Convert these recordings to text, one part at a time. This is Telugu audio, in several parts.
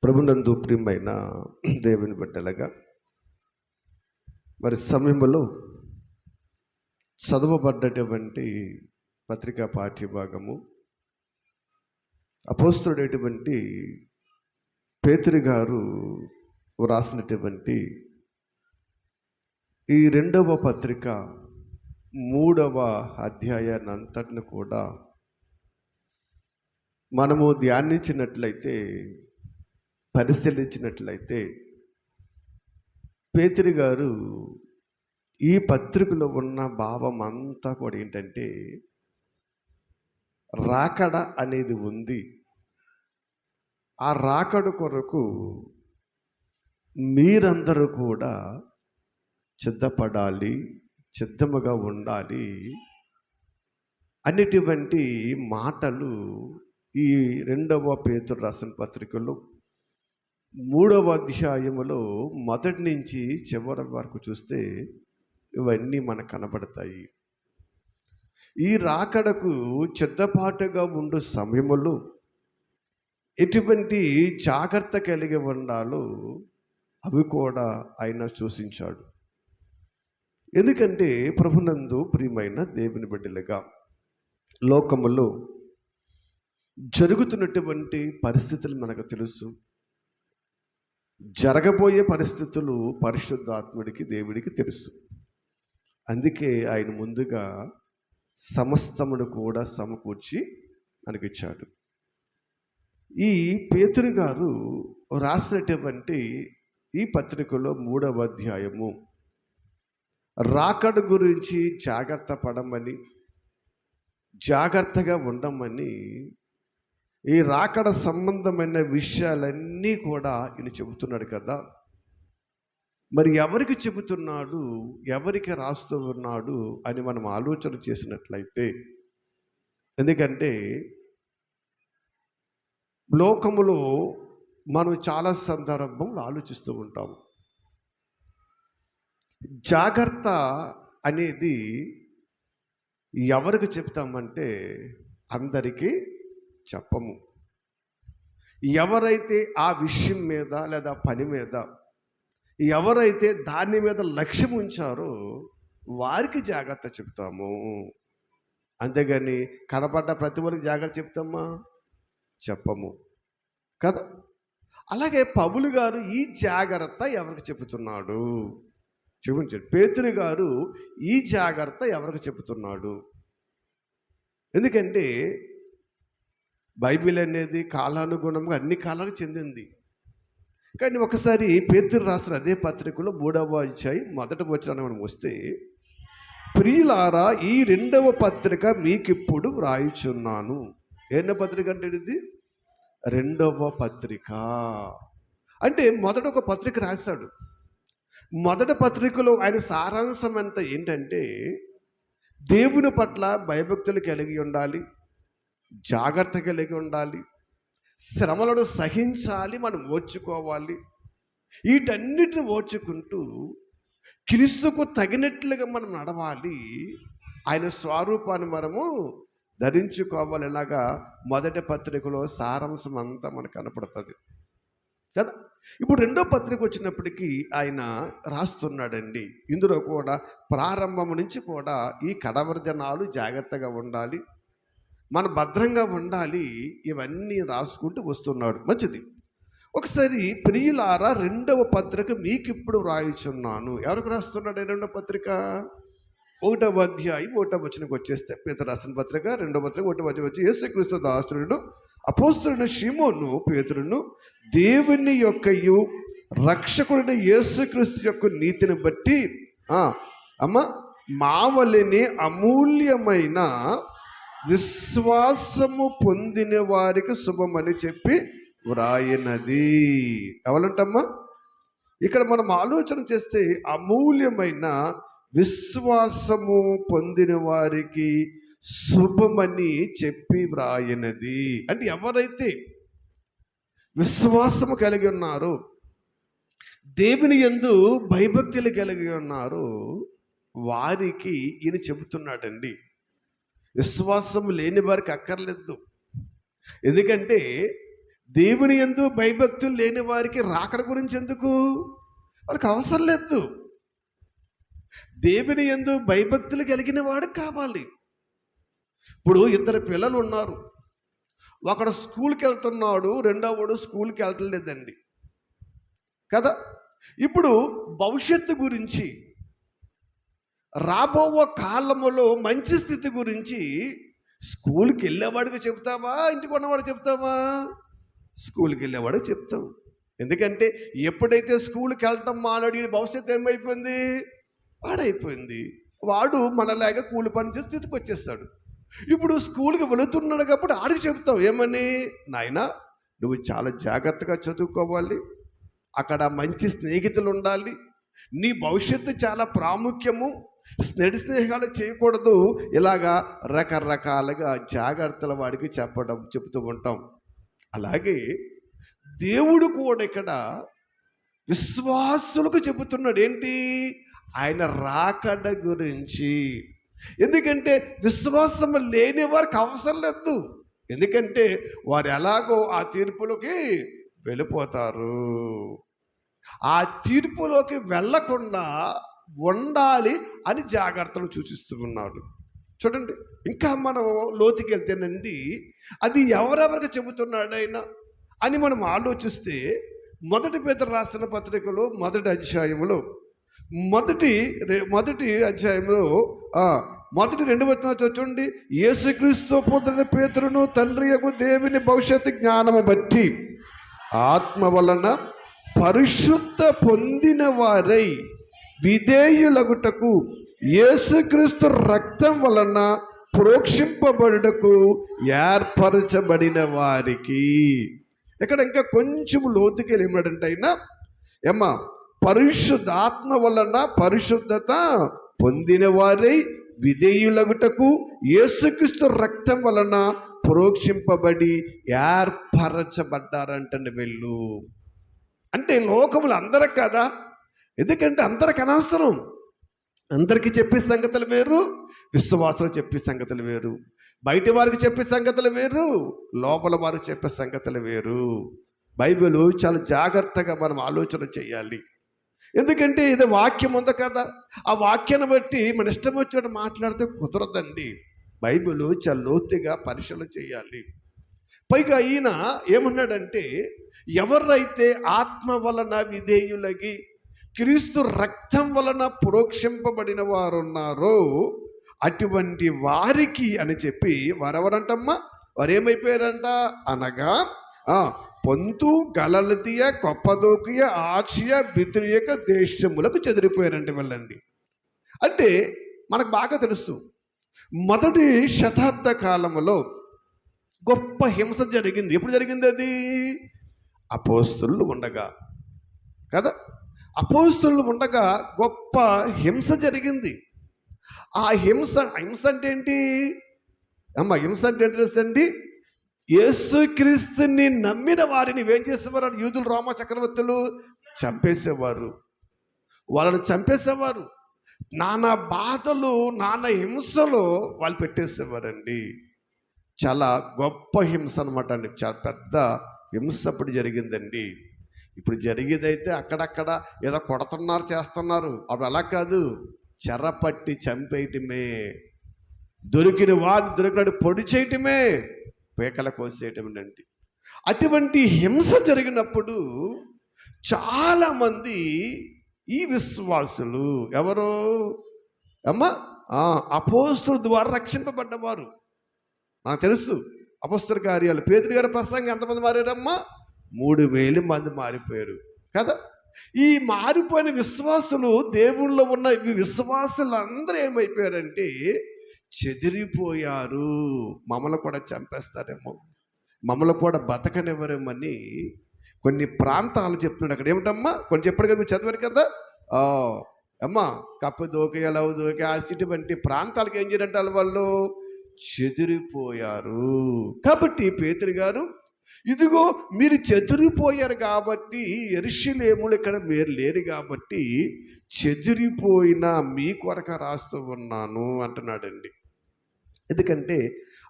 ప్రభునందు ప్రియమైన దేవుని బిడ్డలుగా మరి సమయంలో చదవబడ్డటువంటి పత్రికా పాఠ్యభాగము అపోస్తుడైనటువంటి పేతురు గారు వ్రాసినటువంటి ఈ రెండవ పత్రిక 3వ అధ్యాయాన్ని అంతటిని కూడా మనము ధ్యానించినట్లయితే, పరిశీలించినట్లయితే పేతురు గారు ఈ పత్రికలో ఉన్న భావం అంతా కూడా ఏంటంటే, రాకడ అనేది ఉంది. ఆ రాకడ కొరకు మీరందరూ కూడా సిద్ధపడాలి, సిద్ధముగా ఉండాలి అనేటువంటి మాటలు ఈ రెండవ పేతురు రాసిన పత్రికలో 3వ అధ్యాయములో మొదటి నుంచి చివరి వరకు చూస్తే ఇవన్నీ మనకు కనబడతాయి. ఈ రాకడకు సిద్ధపాటుగా ఉండు సమయములో ఎటువంటి జాగ్రత్త కలిగి ఉండాలో అవి కూడా ఆయన సూచించాడు. ఎందుకంటే ప్రభునందు ప్రియమైన దేవుని బిడ్డలుగా లోకములో జరుగుతున్నటువంటి పరిస్థితులు మనకు తెలుసు. జరగబోయే పరిస్థితులు పరిశుద్ధాత్ముడికి దేవుడికి తెలుసు. అందుకే ఆయన ముందుగా సమస్తమును కూడా సమకూర్చి మనకిచ్చాడు. ఈ పేతురు గారు రాసినటువంటి ఈ పత్రికలో 3వ అధ్యాయము రాకడ గురించి జాగ్రత్త పడమని, జాగ్రత్తగా ఉండమని, ఈ రాకడ సంబంధమైన విషయాలన్నీ కూడా ఈయన చెబుతున్నాడు కదా. మరి ఎవరికి చెబుతున్నాడు, ఎవరికి రాస్తూ ఉన్నాడు అని మనం ఆలోచన చేసినట్లయితే, ఎందుకంటే లోకములో మనం చాలా సందర్భంలో ఆలోచిస్తూ ఉంటాం. జాగ్రత్త అనేది ఎవరికి చెప్తామంటే అందరికీ చెప్పము. ఎవరైతే ఆ విషయం మీద లేదా పని మీద ఎవరైతే దాని మీద లక్ష్యం ఉంచారో వారికి జాగ్రత్త చెప్తాము. అంతేగాని కనపడ్డ ప్రతి ఒక్కరికి జాగ్రత్త చెప్తామా? చెప్పము కదా. అలాగే పౌలు గారు ఈ జాగ్రత్త ఎవరికి చెబుతున్నాడు చూపించండి. పేతురు గారు ఈ జాగ్రత్త ఎవరికి చెబుతున్నాడు? ఎందుకంటే బైబిల్ అనేది కాలానుగుణంగా అన్ని కాలాలకు చెందింది. కానీ ఒకసారి పేతురు రాసిన అదే పత్రికలో 3వ అధ్యాయం మొదటి వచనాన్ని మనం వస్తే, ప్రియులారా ఈ రెండవ పత్రిక మీకిప్పుడు వ్రాయుచున్నాను. ఏన్న పత్రిక అంటే ఇది రెండవ పత్రిక. అంటే మొదట ఒక పత్రిక రాశాడు. మొదటి పత్రికలో ఆయన సారాంశం అంతా ఏంటంటే, దేవుని పట్ల భయభక్తులు కలిగి ఉండాలి, జాగ్రత్త కలిగి ఉండాలి, శ్రమలను సహించాలి, మనం ఓర్చుకోవాలి. వీటన్నిటిని ఓర్చుకుంటూ క్రీస్తుకు తగినట్లుగా మనం నడవాలి, ఆయన స్వరూపాన్ని మనము ధరించుకోవాలి. ఇలాగా మొదటి పత్రికలో సారాంశం అంతా మనకు కనపడుతుంది కదా. ఇప్పుడు రెండో పత్రిక వచ్చినప్పటికీ ఆయన రాస్తున్నాడండి. ఇందులో కూడా ప్రారంభం నుంచి కూడా ఈ కడవరి దినాలు జాగ్రత్తగా ఉండాలి, మన భద్రంగా ఉండాలి, ఇవన్నీ రాసుకుంటూ వస్తున్నాడు. మంచిది. ఒకసారి ప్రియులారా రెండవ పత్రిక మీకిప్పుడు రాయుచున్నాను. ఎవరికి రాస్తున్నాడు రెండవ పత్రిక? 1వ అధ్యాయం 1వ వచనంకి వచ్చేస్తే పేతురు రాసిన పత్రిక 2వ పత్రిక 1వ వచనం వచ్చి, యేసుక్రీస్తు దాసుడును అపోస్తలుడైన షిమోను పేతురును దేవుని యొక్కయు రక్షకుడైన యేసుక్రీస్తు యొక్క నీతిని బట్టి మావలిని అమూల్యమైన విశ్వాసము పొందిన వారికి శుభమని చెప్పి వ్రాయినది. ఎవరంటమ్మా? ఇక్కడ మనం ఆలోచన చేస్తే అమూల్యమైన విశ్వాసము పొందిన వారికి శుభమని చెప్పి వ్రాయినది. అంటే ఎవరైతే విశ్వాసము కలిగి ఉన్నారో, దేవుని యందు భయభక్తులు కలిగి ఉన్నారో వారికి ఈయన చెబుతున్నాడండి. విశ్వాసం లేని వారికి అక్కర్లేదు. ఎందుకంటే దేవుని యందు భయభక్తులు లేని వారికి రాకడ గురించి ఎందుకు? వాళ్ళకి అవసరం లేదు. దేవుని యందు భయభక్తులు కలిగిన వాడు కావాలి. ఇప్పుడు ఇద్దరు పిల్లలు ఉన్నారు. ఒకడు స్కూల్కి వెళ్తున్నాడు, రెండో వాడు స్కూల్కి వెళ్ళట్లేదండి కదా. ఇప్పుడు భవిష్యత్తు గురించి, రాబో కాలములో మంచి స్థితి గురించి స్కూల్కి వెళ్ళేవాడికి చెప్తావా, ఇంటికి ఉన్నవాడు చెప్తావా? స్కూల్కి వెళ్ళేవాడికి చెప్తాం. ఎందుకంటే ఎప్పుడైతే స్కూల్కి వెళ్ళటం మానడి భవిష్యత్తు ఏమైపోయింది? పాడైపోయింది. వాడు మనలాగా కూలి పని చేసే స్థితికి వచ్చేస్తాడు. ఇప్పుడు స్కూల్కి వెళుతున్నాడు కాబట్టి ఆడికి చెప్తావు ఏమని? నాయనా, నువ్వు చాలా జాగ్రత్తగా చదువుకోవాలి, అక్కడ మంచి స్నేహితులు ఉండాలి, నీ భవిష్యత్తు చాలా ప్రాముఖ్యము, స్నేహాలు చేయకూడదు, ఇలాగా రకరకాలుగా జాగ్రత్తలు వాడికి చెప్తూ ఉంటాం. అలాగే దేవుడు కూడా ఇక్కడ విశ్వాసులకు చెబుతున్నాడు ఏంటి? ఆయన రాకడ గురించి. ఎందుకంటే విశ్వాసం లేని వారికి అవసరం లేదు. ఎందుకంటే వారు ఎలాగో ఆ తీర్పులోకి వెళ్ళిపోతారు. ఆ తీర్పులోకి వెళ్ళకుండా ఉండాలి అని జాగ్రత్తలు సూచిస్తూ ఉన్నాడు. చూడండి, ఇంకా మనం లోతుకి వెళ్తేనండి అది ఎవరెవరికి చెబుతున్నాడు ఆయన అని మనం ఆలోచిస్తే, మొదటి పేతురు రాసిన పత్రికలో మొదటి అధ్యాయంలో మొదటి అధ్యాయంలో మొదటి 2 వచనాలు చూడండి. యేసుక్రీస్తు పుత్రుని పేతురును తండ్రి యొక్క దేవుని భవిష్యత్తు జ్ఞానము బట్టి ఆత్మ వలన పరిశుద్ధ పొందిన వారై విధేయులగుటకు యేసుక్రీస్తు రక్తం వలన ప్రోక్షింపబడుటకు ఏర్పరచబడిన వారికి. ఇక్కడ ఇంకా కొంచెం లోతుకి ఏమిటంటే అయినా ఏమ్మా, పరిశుద్ధాత్మ వలన పరిశుద్ధత పొందిన వారై విధేయులగుటకు యేసుక్రీస్తు రక్తం వలన ప్రోక్షింపబడి ఏర్పరచబడ్డారంటండి వీళ్ళు. అంటే లోకములు అందరికి కదా, ఎందుకంటే అందరికి అనవసరం. అందరికీ చెప్పే సంగతులు వేరు, విశ్వాసులు చెప్పే సంగతులు వేరు, బయట వారికి చెప్పే సంగతులు వేరు, లోపల వారికి చెప్పే సంగతులు వేరు. బైబిల్ చాలా జాగ్రత్తగా మనం ఆలోచన చేయాలి. ఎందుకంటే ఇది వాక్యం ఉంది కదా, ఆ వాక్యాన్ని బట్టి మన ఇష్టం వచ్చినట్టు మాట్లాడితే కుదరదండి. బైబిల్ చాలా లోతుగా పరిశీలన చేయాలి. పైగా ఈయన ఏమన్నాడంటే, ఎవరైతే ఆత్మ వలన విధేయులగి క్రీస్తు రక్తం వలన ప్రోక్షింపబడిన వారు ఉన్నారో అటువంటి వారికి అని చెప్పి, వారెవరంటమ్మా? వారేమైపోయారంట అనగా పొంతు, గలలతియ, కొప్పదోకియ, ఆసియా, బితునియ దేశములకు చెదిరిపోయారంటే వెళ్ళండి. అంటే మనకు బాగా తెలుసు, మొదటి శతాబ్ద కాలంలో గొప్ప హింస జరిగింది. ఎప్పుడు జరిగింది అది? అపోస్తలులు ఉండగా కదా. అపోస్తలులు ఉండగా గొప్ప హింస జరిగింది. ఆ హింస అంటే ఏంటి అమ్మ? హింస అంటే ఏంటి తెలుసండి? యేసుక్రీస్తుని నమ్మిన వారిని ఏం చేసేవారు? యూదులు, రోమా చక్రవర్తులు చంపేసేవారు, వాళ్ళని చంపేసేవారు. నానా బాధలు, నానా హింసలు వాళ్ళు పెట్టేసేవారండి. చాలా గొప్ప హింస అనమాట అండి. చాలా పెద్ద హింస అప్పుడు జరిగిందండి. ఇప్పుడు జరిగేదైతే అక్కడక్కడ ఏదో కొడుతున్నారు, చేస్తున్నారు. అప్పుడు అలా కాదు, చెరపట్టి చంపేయటమే, దొరికిన వాడిని దొరికినట్టు పొడి చేయటమే, పేకల కోసేయటమేనండి. అటువంటి హింస జరిగినప్పుడు చాలామంది ఈ విశ్వాసులు ఎవరు అమ్మా? అపోస్తలుల ద్వారా రక్షింపబడ్డవారు. నాకు తెలుసు అపోస్తల కార్యాలు పేతురు గారి ప్రసంగం ఎంతమంది మారారమ్మా? 3000 మంది మారిపోయారు కదా. ఈ మారిపోయిన విశ్వాసులు, దేవుళ్ళో ఉన్న ఈ విశ్వాసులు అందరూ ఏమైపోయారంటే చెదిరిపోయారు. మమ్మల్ని కూడా చంపేస్తారేమో, మమ్మల్ని కూడా బతకనివ్వరేమని కొన్ని ప్రాంతాలు చెప్తున్నాడు. అక్కడ ఏమిటమ్మా? కొన్ని చెప్పాడు కదా, మీరు చదివారు కదా. అమ్మా, కప్పదోక, లవదోక, ఇటువంటి ప్రాంతాలకు ఏం చేయాలంటే వాళ్ళు చెదిరిపోయారు. కాబట్టి పేతురు గారు, ఇదిగో మీరు చెదిరిపోయారు కాబట్టి, యెరూషలేములో ఇక్కడ మీరు లేరు కాబట్టి చెదిరిపోయిన మీ కొరకు రాస్తూ ఉన్నాను అంటున్నాడండి. ఎందుకంటే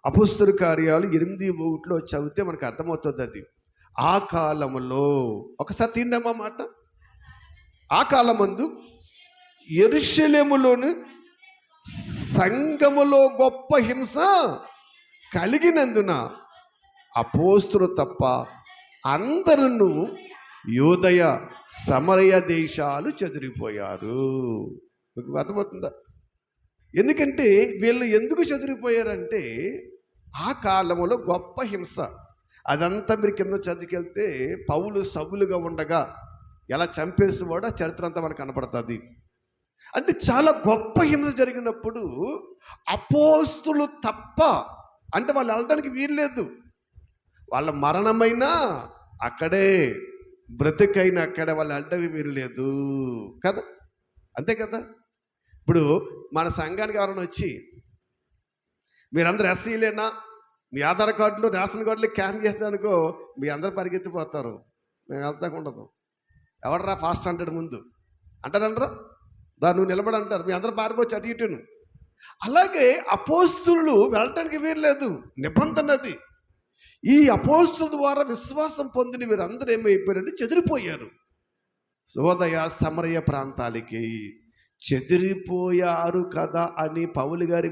అపోస్తల కార్యాలు 8:1 చదివితే మనకు అర్థమవుతుంది. అది ఆ కాలములో, ఒకసారి తిండమ్మా మాట, ఆ కాలమందు యెరూషలేములోను సంఘములో గొప్ప హింస కలిగినందున అపోస్తులు తప్ప అందరూ యూదయ సమరయ దేశాలు చెదిరిపోయారు. మీకు అర్థమవుతుందా? ఎందుకంటే వీళ్ళు ఎందుకు చెదిరిపోయారంటే ఆ కాలంలో గొప్ప హింస. అదంతా మీరు కింద చదివికెళ్తే పౌలు సవులుగా ఉండగా ఎలా చంపేసేవాడో ఆ చరిత్ర అంతా మనకు కనపడుతుంది. అంటే చాలా గొప్ప హింస జరిగినప్పుడు అపోస్తులు తప్ప, అంటే వాళ్ళు వెళ్ళడానికి వీల్లేదు, వాళ్ళ మరణమైనా అక్కడే, బ్రతికైనా అక్కడే, వాళ్ళు వెళ్ళడానికి వీల్లేదు కదా. అంతే కదా. ఇప్పుడు మన సంఘానికి ఎవరైనా వచ్చి మీరందరూ ఎస్సీలేనా, మీ ఆధార్ కార్డులు రేషన్ కార్డులు క్యాన్ చేస్తానుకో, మీ అందరూ పరిగెత్తిపోతారు, మేము వెళ్తాకు ఉండదు. ఎవడరా ఫాస్ట్ అంటాడు ముందు అంటారంటారా, దాన్ని నువ్వు నిలబడి అంటారు, మీ అందరూ పారిపోవచ్చు అటు ఇటును. అలాగే అపోస్తులు వెళ్ళటానికి వీల్లేదు, నిబంధన అది. ఈ అపోస్తుల ద్వారా విశ్వాసం పొందిన వీరందరూ ఏమైపోయారంటే చెదిరిపోయారు. సోదయ సమరయ ప్రాంతాలకి చెదిరిపోయారు కదా అని పౌలు గారు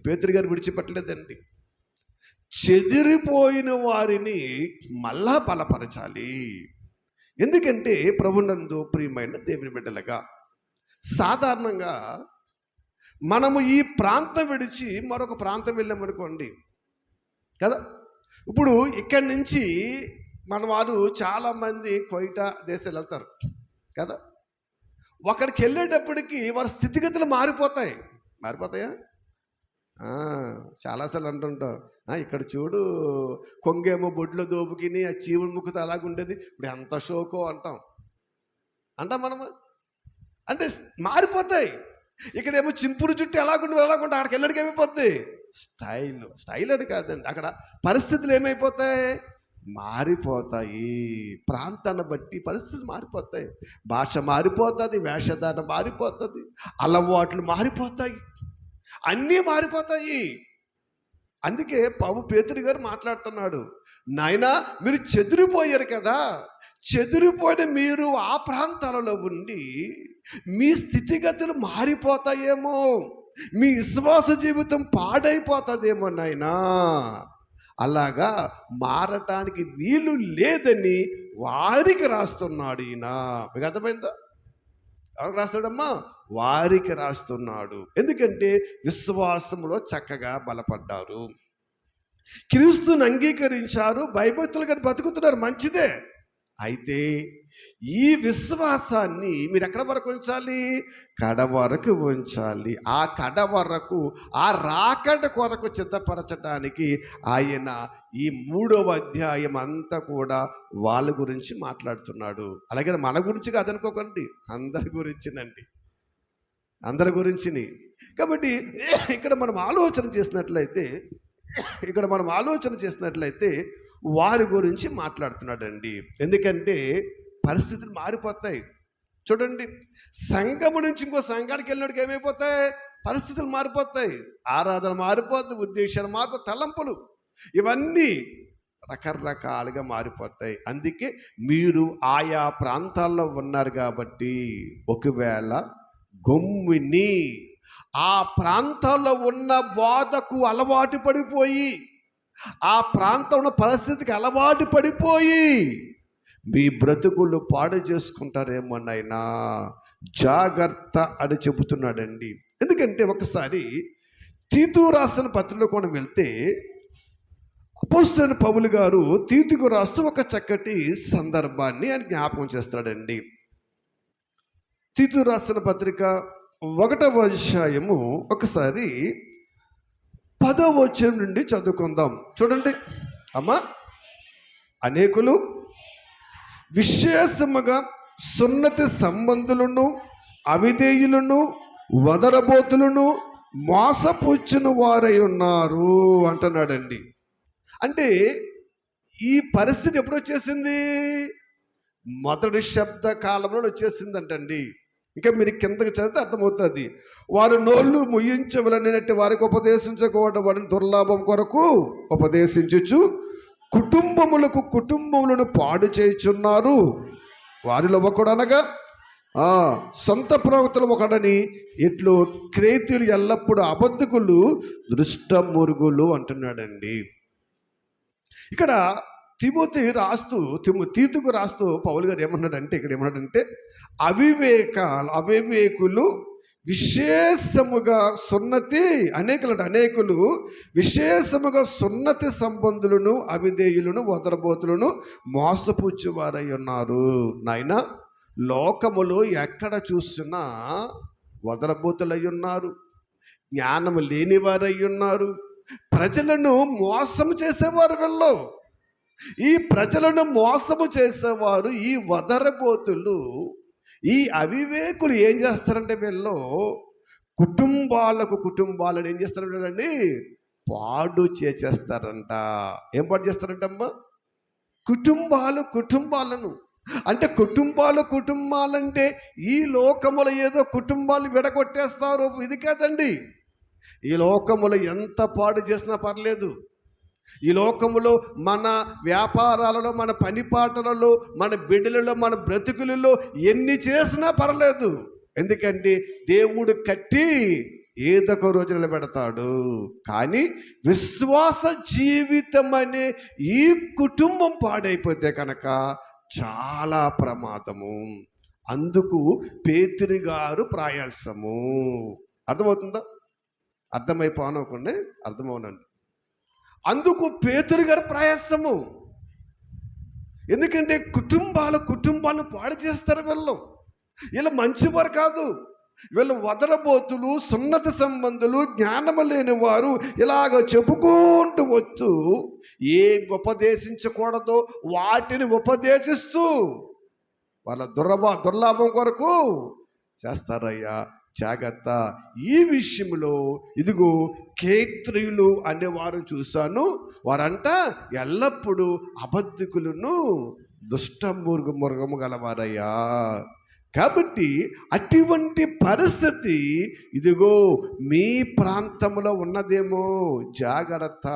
పేతురు గారు విడిచిపెట్టలేదండి. చెదిరిపోయిన వారిని మళ్ళా బలపరచాలి. ఎందుకంటే ప్రభునందు ప్రియమైన దేవుని బిడ్డలుగా సాధారణంగా మనము ఈ ప్రాంతం విడిచి మరొక ప్రాంతం వెళ్ళామనుకోండి కదా. ఇప్పుడు ఇక్కడి నుంచి మన వారు చాలామంది కోయిటా దేశాలు వెళ్తారు కదా. అక్కడికి వెళ్ళేటప్పటికి వారి స్థితిగతులు మారిపోతాయా? చాలాసార్లు అంటుంటాం, ఇక్కడ చూడు కొంగేమో బొడ్లో దోపుకిని ఆ చీవుడు ముక్కుతో అలాగుండేది, ఇప్పుడు ఎంత షోకో అంటాం మనము. అంటే మారిపోతాయి. ఇక్కడేమో చింపురు చుట్టూ ఎలాగుండదు అక్కడికి వెళ్ళడికి ఏమైపోద్ది, స్టైల్ అని కాదండి, అక్కడ పరిస్థితులు ఏమైపోతాయి, మారిపోతాయి. ప్రాంతాన్ని బట్టి పరిస్థితులు మారిపోతాయి, భాష మారిపోతుంది, వేషధారణ మారిపోతుంది, అలవాట్లు మారిపోతాయి, అన్నీ మారిపోతాయి. అందుకే పేతురు గారు మాట్లాడుతున్నాడు, నాయనా మీరు చెదిరిపోయారు కదా, చెదిరిపోయిన మీరు ఆ ప్రాంతాలలో ఉండి మీ స్థితిగతులు మారిపోతాయేమో, మీ విశ్వాస జీవితం పాడైపోతుందేమో నాయనా, అలాగా మారటానికి వీలు లేదని వారికి రాస్తున్నాడు ఈయన. మీకు అర్థమైందా? ఎవరికి రాస్తాడమ్మా? వారికి రాస్తున్నాడు. ఎందుకంటే విశ్వాసంలో చక్కగా బలపడ్డారు, క్రీస్తుని అంగీకరించారు, భయభక్తులుగా బతుకుతున్నారు, మంచిదే. అయితే ఈ విశ్వాసాన్ని మీరు ఎక్కడ వరకు ఉంచాలి? కడ వరకు ఉంచాలి. ఆ కడ వరకు, ఆ రాకడ కొరకు సిద్ధపరచడానికి ఆయన ఈ 3వ అధ్యాయం అంతా కూడా వాళ్ళ గురించి మాట్లాడుతున్నాడు. అలాగే మన గురించి కాదనుకోకండి, అందరి గురించినండి, అందరి గురించిని. కాబట్టి ఇక్కడ మనం ఆలోచన చేసినట్లయితే వారి గురించి మాట్లాడుతున్నాడండి. ఎందుకంటే పరిస్థితులు మారిపోతాయి. చూడండి, సంఘము నుంచి ఇంకో సంఘానికి వెళ్ళినట్టుగా ఏమైపోతాయి, పరిస్థితులు మారిపోతాయి, ఆరాధన మారిపోద్ది, ఉద్దేశాలు మారిపోతాయి, తలంపులు ఇవన్నీ రకరకాలుగా మారిపోతాయి. అందుకే మీరు ఆయా ప్రాంతాల్లో ఉన్నారు కాబట్టి ఒకవేళ గమ్ముని ఆ ప్రాంతాల్లో ఉన్న బాధకు అలవాటు పడిపోయి, ఆ ప్రాంతంలో పరిస్థితికి అలవాటు పడిపోయి మీ బ్రతుకులు పాడు చేసుకుంటారేమోనైనా జాగ్రత్త అని చెబుతున్నాడండి. ఎందుకంటే ఒకసారి తీతు రాసిన పత్రికలో కూడా వెళ్తే అపోస్తలుడైన పౌలు గారు తీతుకు రాస్తూ ఒక చక్కటి సందర్భాన్ని ఆయన జ్ఞాపకం చేస్తాడండి. తీతు రాసిన పత్రిక 1వ అధ్యాయము ఒకసారి 10వ వచనం నుండి చదువుకుందాం. చూడండి అమ్మా, అనేకులు విశేషముగా సున్నతి సంబంధులను, అవిధేయులను, వదరబోతులను, మోసపుచ్చును వారై ఉన్నారు అంటున్నాడండి. అంటే ఈ పరిస్థితి ఎప్పుడు వచ్చేసింది? మొదటి శబ్ద కాలంలో వచ్చేసిందంటండి. ఇంకా మీరు కిందకి చదివితే అర్థమవుతుంది. వారు నోళ్ళు ముయించవలనట్టు వారికి ఉపదేశించకూడదు, వారిని దుర్లాభం కొరకు ఉపదేశించుచు కుటుంబములను పాడు చేయుచున్నారు. వారిలో ఒకడు అనగా సొంత ప్రవక్తలు ఒకడని ఇట్లు క్రేతులు ఎల్లప్పుడూ అబద్ధకులు దృష్టమురుగులు అంటున్నాడండి. ఇక్కడ తీతుకు రాస్తూ పౌలు గారు ఏమన్నాడంటే అవివేకులు విశేషముగా అనేకులు విశేషముగా సున్నతి సంబంధులను అవిధేయులను వదరబోతులను మోసపుచ్చువారై ఉన్నారు. నాయన, లోకములో ఎక్కడ చూసినా వదరబోతులై ఉన్నారు, జ్ఞానము లేని వారై ఉన్నారు, ప్రజలను మోసము చేసేవారు. వీళ్ళు ఈ ప్రజలను మోసము చేసేవారు, ఈ వదరబోతులు, ఈ అవివేకులు ఏం చేస్తారంటే వీళ్ళు కుటుంబాలను ఏం చేస్తారంటే పాడు చేసేస్తారంట. ఏం పాడు చేస్తారంటమ్మా? కుటుంబాలను అంటే కుటుంబాలంటే ఈ లోకములో ఏదో కుటుంబాలు విడగొట్టేస్తారు, ఇది కాదండి. ఈ లోకములో ఎంత పాడు చేసినా పర్లేదు, ఈ లోకములో మన వ్యాపారాలలో, మన పనిపాటలలో, మన బిడ్డలలో, మన బ్రతుకులలో ఎన్ని చేసినా పర్లేదు. ఎందుకంటే దేవుడు కట్టి ఏదొక రోజు నిలబెడతాడు. కానీ విశ్వాస జీవితం అనే ఈ కుటుంబం పాడైపోతే కనుక చాలా ప్రమాదము. అందుకు పేతురు గారు ప్రయాసము. అర్థమవుతుందా? అర్థమైపోనకుండా అర్థమవునండి. అందుకు పేతురు గారు ప్రయాసము. ఎందుకంటే కుటుంబాలను పాడు చేస్తారు. వీళ్ళు మంచివారు కాదు, వీళ్ళు వదలబోతులు, సున్నత సంబంధులు, జ్ఞానము లేని వారు. ఇలాగ చెప్పుకుంటూ వస్తూ ఏ ఉపదేశించకూడదో వాటిని ఉపదేశిస్తూ వాళ్ళ దుర్లాభం కొరకు చేస్తారయ్యా. జాగ్రత్త. ఈ విషయంలో ఇదిగో కేత్రియులు అనేవారు చూశాను, వారంట ఎల్లప్పుడూ అబద్ధికులను దుష్టమృగము గలవారయ్యా. కాబట్టి అటువంటి పరిస్థితి ఇదిగో మీ ప్రాంతంలో ఉన్నదేమో, జాగ్రత్త.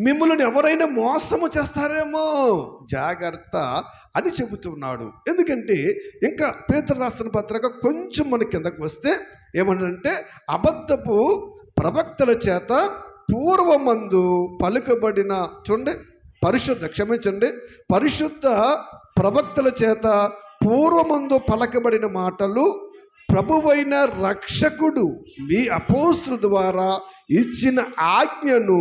మిమ్మల్ని ఎవరైనా మోసము చేస్తారేమో, జాగ్రత్త అని చెబుతున్నాడు. ఎందుకంటే ఇంకా పేతురు రాసిన పత్రిక కొంచెం మన కిందకు వస్తే ఏమనంటే, అబద్ధపు ప్రవక్తల చేత పూర్వమందు పలుకబడిన పరిశుద్ధ ప్రవక్తల చేత పూర్వమందు పలకబడిన మాటలు ప్రభువైన రక్షకుడు మీ అపోస్తుల ద్వారా ఇచ్చిన ఆజ్ఞను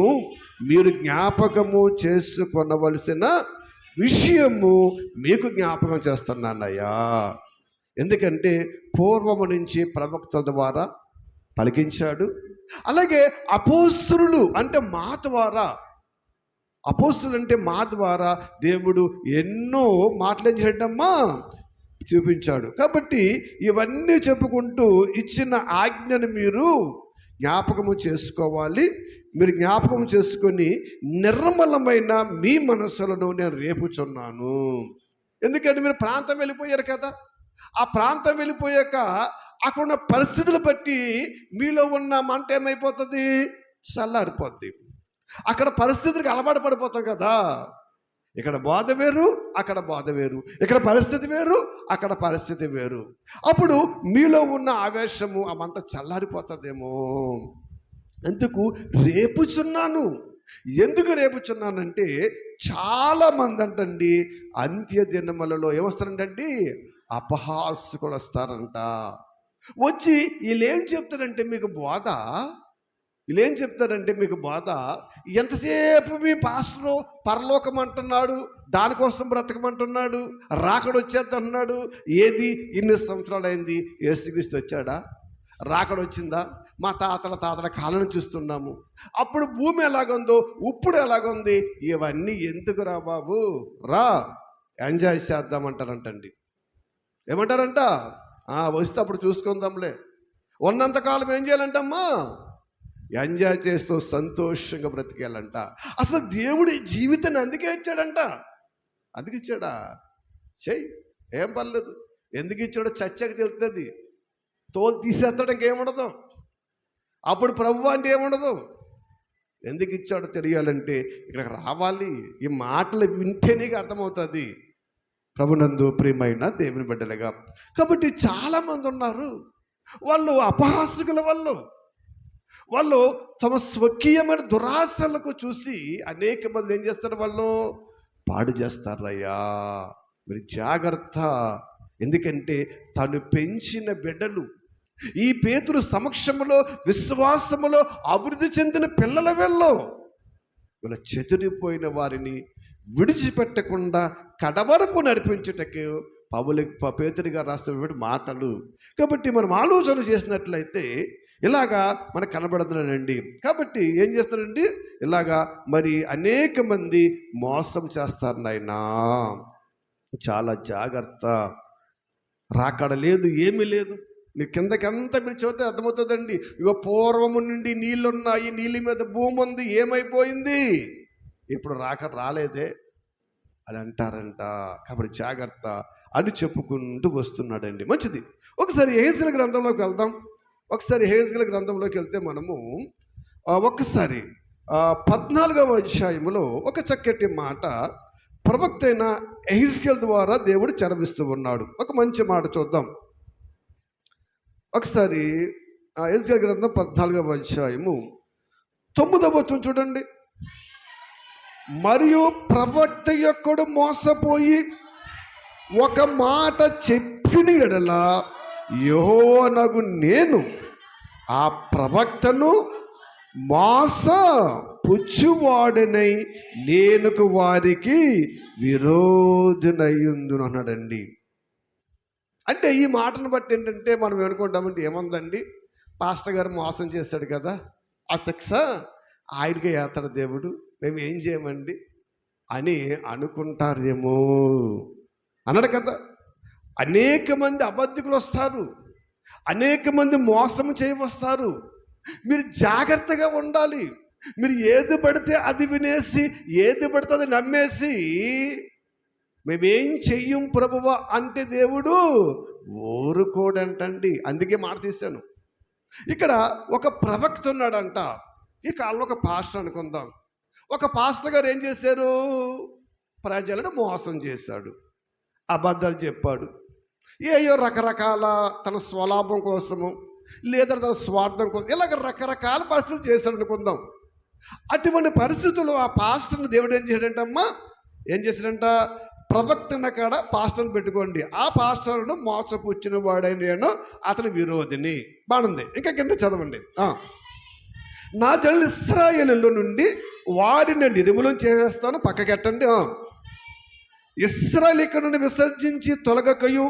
మీరు జ్ఞాపకము చేసుకొనవలసిన విషయము మీకు జ్ఞాపకం చేస్తున్నానయ్యా. ఎందుకంటే పూర్వము నుంచి ప్రవక్తల ద్వారా పలికించాడు. అలాగే అపోస్తులు అంటే మా ద్వారా దేవుడు ఎన్నో మాటలు చేయడమ్మా చూపించాడు. కాబట్టి ఇవన్నీ చెప్పుకుంటూ ఇచ్చిన ఆజ్ఞను మీరు జ్ఞాపకము చేసుకోవాలి. మీరు జ్ఞాపకం చేసుకొని నిర్మలమైన మీ మనస్సులను నేను రేపుచున్నాను. ఎందుకంటే మీరు ప్రాంతం వెళ్ళిపోయారు కదా, ఆ ప్రాంతం వెళ్ళిపోయాక అక్కడ ఉన్న పరిస్థితులు బట్టి మీలో ఉన్న మంట ఏమైపోతుంది? చల్లారిపోద్ది. అక్కడ పరిస్థితులకు అలవాటు పడిపోతాం కదా. ఇక్కడ బాధ వేరు, అక్కడ బాధ వేరు, ఇక్కడ పరిస్థితి వేరు, అక్కడ పరిస్థితి వేరు. అప్పుడు మీలో ఉన్న ఆవేశము, ఆ మంట చల్లారిపోతుందేమో. ఎందుకు రేపుచున్నానంటే చాలామంది అంటండి అంత్య దినములలో ఏమొస్తారంటండి, అపహాస్యకులు వస్తారంట. వచ్చి వీళ్ళేం చెప్తారంటే మీకు బోధ, ఎంతసేపు మీ పాస్టరు పరలోకం అంటున్నాడు, దానికోసం బ్రతకమంటున్నాడు, రాకడ వచ్చేద్దంటున్నాడు. ఏది ఇన్ని సంవత్సరాలు అయింది, యేసుక్రీస్తు వచ్చాడా? రాకడ వచ్చిందా? మా తాతల కాలం చూస్తున్నాము. అప్పుడు భూమి ఎలాగుందో ఇప్పుడు ఎలాగుంది. ఇవన్నీ ఎందుకు రా బాబు, రా ఎంజాయ్ చేద్దామంటారంటండి. ఏమంటారంట? వస్తే అప్పుడు చూసుకుందాంలే. ఉన్నంతకాలం ఏం చేయాలంటమ్మా? ఎంజాయ్ చేస్తూ సంతోషంగా బ్రతికేయాలంట. అసలు దేవుడి జీవితాన్ని అందుకే ఇచ్చాడా? చెయ్యి, ఏం పర్లేదు. ఎందుకు ఇచ్చాడో చచ్చాక తెలుస్తుంది. తోలు తీసేస్తాడు, ఇంకేముండదు. అప్పుడు ప్రభు అంటే ఏముండదు. ఎందుకు ఇచ్చాడో తెలియాలంటే ఇక్కడికి రావాలి. ఈ మాటలు వింటే నీకు అర్థమవుతుంది. ప్రభునందు ప్రియమైన దేవుని బిడ్డలుగా. కాబట్టి చాలామంది ఉన్నారు, వాళ్ళు అపహాసకుల వాళ్ళు తమ స్వకీయమైన దురాశలకు చూసి అనేక మంది ఏం చేస్తారు, వాళ్ళు పాడు చేస్తారయ్యా. మీరు జాగ్రత్త. ఎందుకంటే తను పెంచిన బిడ్డలు ఈ పేతురు సమక్షములో విశ్వాసములో అభివృద్ధి చెందిన పిల్లల వీళ్ళ చెదిరిపోయిన వారిని విడిచిపెట్టకుండా కడవరకు నడిపించుటకు పేతురుగా రాస్తున్నటువంటి మాటలు. కాబట్టి మనం ఆలోచన చేసినట్లయితే ఇలాగా మనకు కనబడుతున్నానండి. కాబట్టి ఏం చేస్తారండి, ఇలాగా మరి అనేక మంది మోసం చేస్తారు నాయనా. చాలా జాగ్రత్త. రాకడ లేదు, ఏమీ లేదు. మీరు కిందకంతా మీరు చూస్తే అర్థమవుతుందండి. ఇగో పూర్వము నుండి నీళ్ళున్నాయి, నీళ్ళ మీద భూమి ఉంది, ఏమైపోయింది, ఇప్పుడు రాలేదే అని అంటారంట. కాబట్టి జాగ్రత్త అని చెప్పుకుంటూ వస్తున్నాడండి. మంచిది. ఒకసారి యెహెజ్కేలు గ్రంథంలోకి వెళ్దాం. ఒకసారి యెహెజ్కేలు గ్రంథంలోకి వెళ్తే మనము ఒక్కసారి 14వ అధ్యాయములో ఒక చక్కటి మాట ప్రవక్త అయిన యెహెజ్కేలు ద్వారా దేవుడు చరవిస్తూ ఉన్నాడు. ఒక మంచి మాట చూద్దాం. ఒకసారి యెహెజ్కేలు గ్రంథం 14వ అధ్యాయము 9వ వచనం చూడండి. మరియు ప్రవక్త యొక్కడు మోసపోయి ఒక మాట చెప్పిన యెడల యెహోవానగు నేను ఆ ప్రవక్తను పుచ్చువాడనై నేనుకు వారికి విరోధునయ్యుందును అన్నాడండి. అంటే ఈ మాటను బట్టి ఏంటంటే మనం ఏమనుకుంటామంటే, ఏముందండి, పాస్టర్ గారు మోసం చేశాడు కదా, ఆ శిక్ష ఆయనకే వేస్తాడు దేవుడు, మేము ఏం చేయమండి అని అనుకుంటారేమో అన్నాడు కదా. అనేక మంది అబద్ధికులు వస్తారు, అనేక మంది మోసం చేయవస్తారు. మీరు జాగ్రత్తగా ఉండాలి. మీరు ఏది పడితే అది వినేసి, ఏది పడితే అది నమ్మేసి మేమేం చెయ్యం ప్రభువా అంటే దేవుడు ఊరుకోడంటండి. అందుకే మాట తీశాను. ఇక్కడ ఒక ప్రవక్త ఉన్నాడంట. ఈ కాలంలో ఒక పాస్టర్ అనుకుందాం. ఒక పాస్టర్ గారు ఏం చేశారు, ప్రజలను మోసం చేశాడు, అబద్ధాలు చెప్పాడు. ఏయో రకరకాల తన స్వలాభం కోసము లేదా తన స్వార్థం కోసం ఇలాగ రకరకాల పరిస్థితులు చేశాడు అనుకుందాం. అటువంటి పరిస్థితుల్లో ఆ పాస్టర్ని దేవుడు ఏం చేయడంటమ్మా, ఏం చేశాడంట, ప్రవక్తన కాడ పాస్టర్ని పెట్టుకోండి, ఆ పాస్టర్ను మోసపుచ్చిన వాడైన నేను అతని విరోధిని. బాగుంది. ఇంకా కింద చదవండి. నా జనులు ఇశ్రాయేలులో నుండి వారిని నిర్మూలన చేసేస్తాను. పక్కకెట్టండి. ఇశ్రాయేలు నుండి విసర్జించి తొలగకయు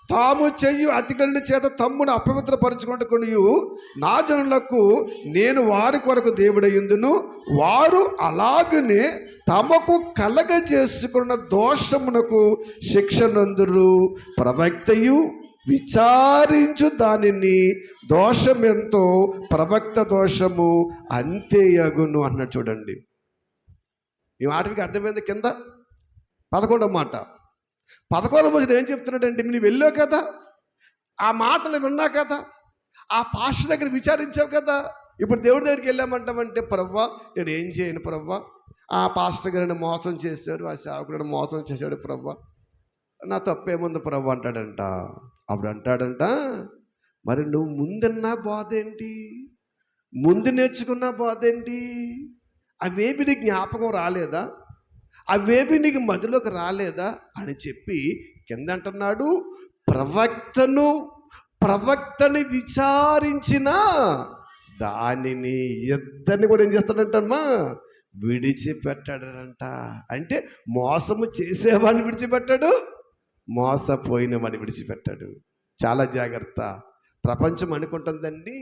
తాము చెయ్యి అతిగండి చేత తమ్మును అపవిత్రపరచుకున్నట్టుకొనియు నా జనులకు నేను వారి కొరకు దేవుడయ్యుందును. వారు అలాగనే తమకు కలగజేసుకున్న దోషమునకు శిక్షనందురు. ప్రవక్తయు విచారించు దానిని దోషమెంతో ప్రవక్త దోషము అంతేయగును అన్నాడు. చూడండి, ఈ మాటకి అర్థమైంది. కింద 11వ మాట, 11వ వచనం ఏం చెప్తున్నాడంటే, నువ్వు వెళ్ళావు కదా, ఆ మాటలు విన్నా కదా, ఆ పాస్టర్ దగ్గర విచారించావు కదా, ఇప్పుడు దేవుడి దగ్గరికి వెళ్ళామంటామంటే, ప్రవ్వా నేను ఏం చేయను ప్రవ్వా, ఆ పాస్టర్ గారిని మోసం చేశారు, ఆ సేవకుడిని మోసం చేశాడు ప్రవ్వా, నా తప్పేముంది ప్రవ్వా అంటాడంట. అప్పుడు అంటాడంట, మరి నువ్వు ముందున్న బాధ ఏంటి, ముందు నేర్చుకున్న బాధ ఏంటి, అవేవి నీకు జ్ఞాపకం రాలేదా, అవేవి నీకు మదిలోకి రాలేదా అని చెప్పి కింద అంటున్నాడు, ప్రవక్తని విచారించిన దానిని ఇద్దరిని కూడా ఏం చేస్తాడంటమ్మా, విడిచిపెట్టాడంట. అంటే మోసము చేసేవాడిని విడిచిపెట్టాడు, మోసపోయిన వాడిని విడిచిపెట్టాడు. చాలా జాగ్రత్త. ప్రపంచం అనుకుంటుందండి,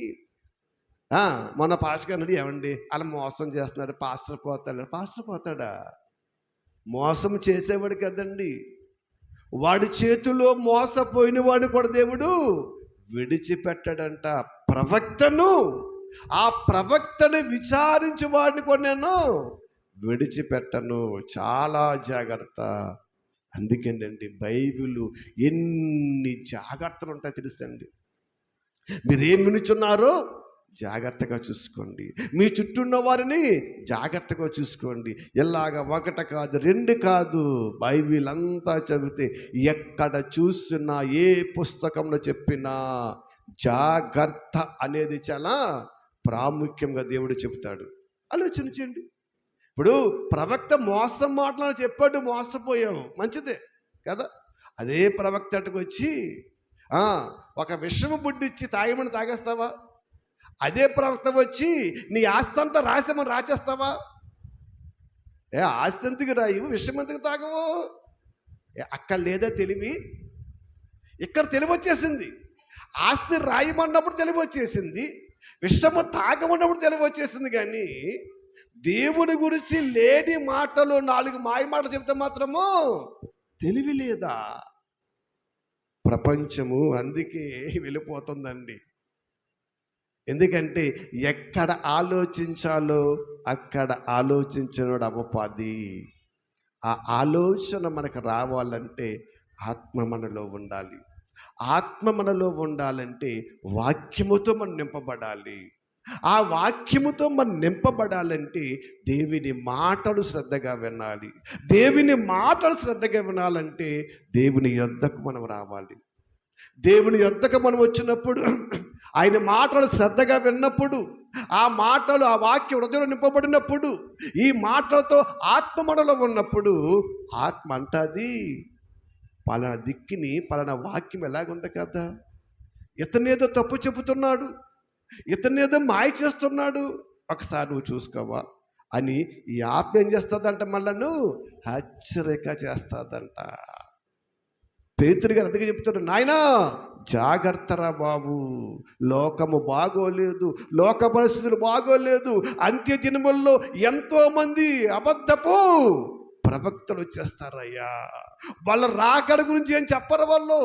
మన పాస్టర్ గారు ఏమండి అలా మోసం చేస్తున్నాడు, పాస్టర్ పోతాడు. పాస్టర్ పోతాడా? మోసం చేసేవాడు కదండి, వాడి చేతిలో మోసపోయిన వాడిని కూడా దేవుడు విడిచిపెట్టాడంట. ఆ ప్రవక్తని విచారించి వాడిని కూడా నేను విడిచిపెట్టను. చాలా జాగ్రత్త. అందుకేనండి బైబిల్ ఎన్ని జాగ్రత్తలు ఉంటాయో తెలుసండి. మీరేం వినుచున్నారో జాగ్రత్తగా చూసుకోండి. మీ చుట్టూ ఉన్న వారిని జాగ్రత్తగా చూసుకోండి. ఇలాగ ఒకటి కాదు, రెండు కాదు, బైబిల్ అంతా చదివితే ఎక్కడ చూసినా ఏ పుస్తకంలో చెప్పినా జాగ్రత్త అనేది చాలా ప్రాముఖ్యంగా దేవుడు చెబుతాడు. ఆలోచించండి. ఇప్పుడు ప్రవక్త మోసం మాటలు చెప్పాడు, మోసపోయావు, మంచిదే కదా. అదే ప్రవక్త అటుకు వచ్చి ఒక విషము బుడ్డిచ్చి తాగమని తాగేస్తావా? అదే ప్రవక్త వచ్చి నీ ఆస్తి అంతా రాసేమని రాచేస్తావా? ఆస్తి ఎందుకు రాయవు, విషయం ఎందుకు తాగవు? అక్కడ లేదా తెలివి? ఇక్కడ తెలివి వచ్చేసింది. ఆస్తి రాయమన్నప్పుడు తెలివి వచ్చేసింది, విషము తాగమన్నప్పుడు తెలివి వచ్చేసింది. కానీ దేవుని గురించి లేని మాటలు, 4 మాయ మాటలు చెప్తే మాత్రము తెలివి లేదా? ప్రపంచము అందుకే వెళ్ళిపోతుందండి. ఎందుకంటే ఎక్కడ ఆలోచించాలో అక్కడ ఆలోచించినోడు అపవాది. ఆ ఆలోచన మనకు రావాలంటే ఆత్మ మనలో ఉండాలి. ఆత్మ మనలో ఉండాలంటే వాక్యముతో మనం నింపబడాలి. ఆ వాక్యముతో మనం నింపబడాలంటే దేవుని మాటలు శ్రద్ధగా వినాలి. దేవుని మాటలు శ్రద్ధగా వినాలంటే దేవుని యొద్దకు మనం రావాలి. దేవుని యొద్దకు మనం వచ్చినప్పుడు, ఆయన మాటలు శ్రద్ధగా విన్నప్పుడు, ఆ మాటలు, ఆ వాక్యం హృదయంలో నింపబడినప్పుడు, ఈ మాటలతో ఆత్మ మనలో ఉన్నప్పుడు ఆత్మ అంటది, పలానా దిక్కిని పలానా వాక్యం ఎలాగుంది కదా, ఇతనేదో తప్పు చెబుతున్నాడు, ఇతనేదో మాయ చేస్తున్నాడు, ఒకసారి నువ్వు చూసుకోవా అని ఈ ఆత్మ ఏం చేస్తుందంట, మళ్ళను హెచ్చరిక చేస్తుందంట. పేతురు గారు అందుకే చెప్తాడు, నాయనా జాగ్రత్తరా బాబు, లోకము బాగోలేదు, లోక పరిస్థితులు బాగోలేదు, అంత్య దినముల్లో ఎంతోమంది అబద్ధపు ప్రవక్తలు వచ్చేస్తారయ్యా. వాళ్ళ రాకడ గురించి ఏం చెప్పరు వాళ్ళు.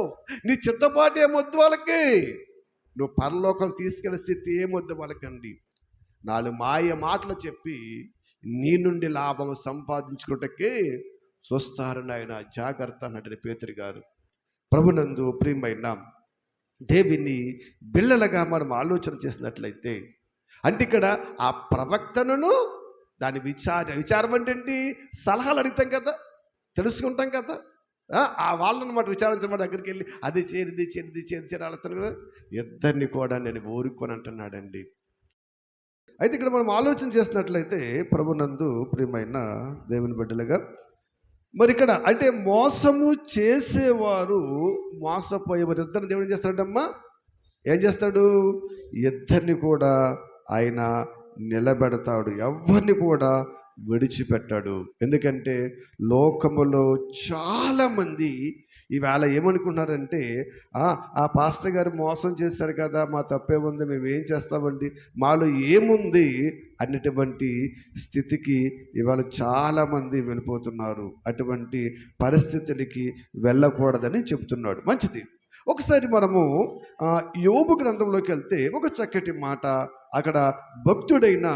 నీ చిత్తపాటు ఏమొద్దు వాళ్ళకి, నువ్వు పరలోకం తీసుకెళ్ళే స్థితి ఏమొద్దు వాళ్ళకండి. 4 మాయ మాటలు చెప్పి నీ నుండి లాభం సంపాదించుకుంటకే చూస్తారు నాయన, జాగ్రత్త అన్నాడు పేతురు గారు. ప్రభునందు ప్రియమైన దేవుని బిళ్ళలుగా మనం ఆలోచన చేసినట్లయితే, అంటే ఇక్కడ ఆ ప్రవక్తను దాని విచారం అంటే ఏంటి, సలహాలు అడుగుతాం కదా, తెలుసుకుంటాం కదా. ఆ వాళ్ళనమాట విచారించిన దగ్గరికి వెళ్ళి అది చేరిది అడుగుతాను కదా. ఇద్దరిని కూడా నేను ఊరుకొని అంటున్నాడండి. అయితే ఇక్కడ మనం ఆలోచన చేసినట్లయితే ప్రభునందు ప్రియమైన దేవుని బిడ్డలుగా, మరి ఇక్కడ అంటే మోసము చేసేవారు, మోసపోయేవారు ఇద్దరిని దేవుడు ఏం చేస్తాడమ్మా, ఏం చేస్తాడు, ఇద్దరిని కూడా ఆయన నిలబెడతాడు, ఎవరిని కూడా విడిచిపెట్టాడు. ఎందుకంటే లోకములో చాలామంది ఈవేళ ఏమనుకున్నారంటే, ఆ పాస్టర్ గారు మోసం చేశారు కదా, మా తప్పే ఉంది, మేము ఏం చేస్తామండి, మాలో ఏముంది అన్నటువంటి స్థితికి ఇవాళ చాలామంది వెళ్ళిపోతున్నారు. అటువంటి పరిస్థితులకి వెళ్ళకూడదని చెప్తున్నాడు. మంచిది. ఒకసారి మనము యోబు గ్రంథంలోకి వెళ్తే ఒక చక్కటి మాట, అక్కడ భక్తుడైన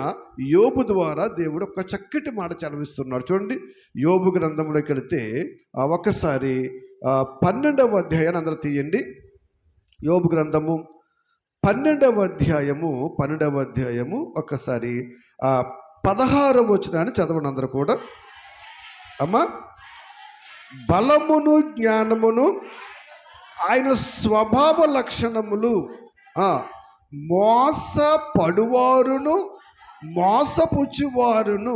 యోబు ద్వారా దేవుడు ఒక చక్కటి మాట చదివిస్తున్నాడు. చూడండి, యోబు గ్రంథంలోకి వెళ్తే ఒకసారి 12వ అధ్యాయాన్ని అందరూ తీయండి. యోబు గ్రంథము 12వ అధ్యాయము ఒకసారి 16వ వచనాన్ని చదవండి అందరూ కూడా. అమ్మా, బలమును జ్ఞానమును ఆయన స్వభావ లక్షణములు మోసపడువారును మోసపుచ్చువారును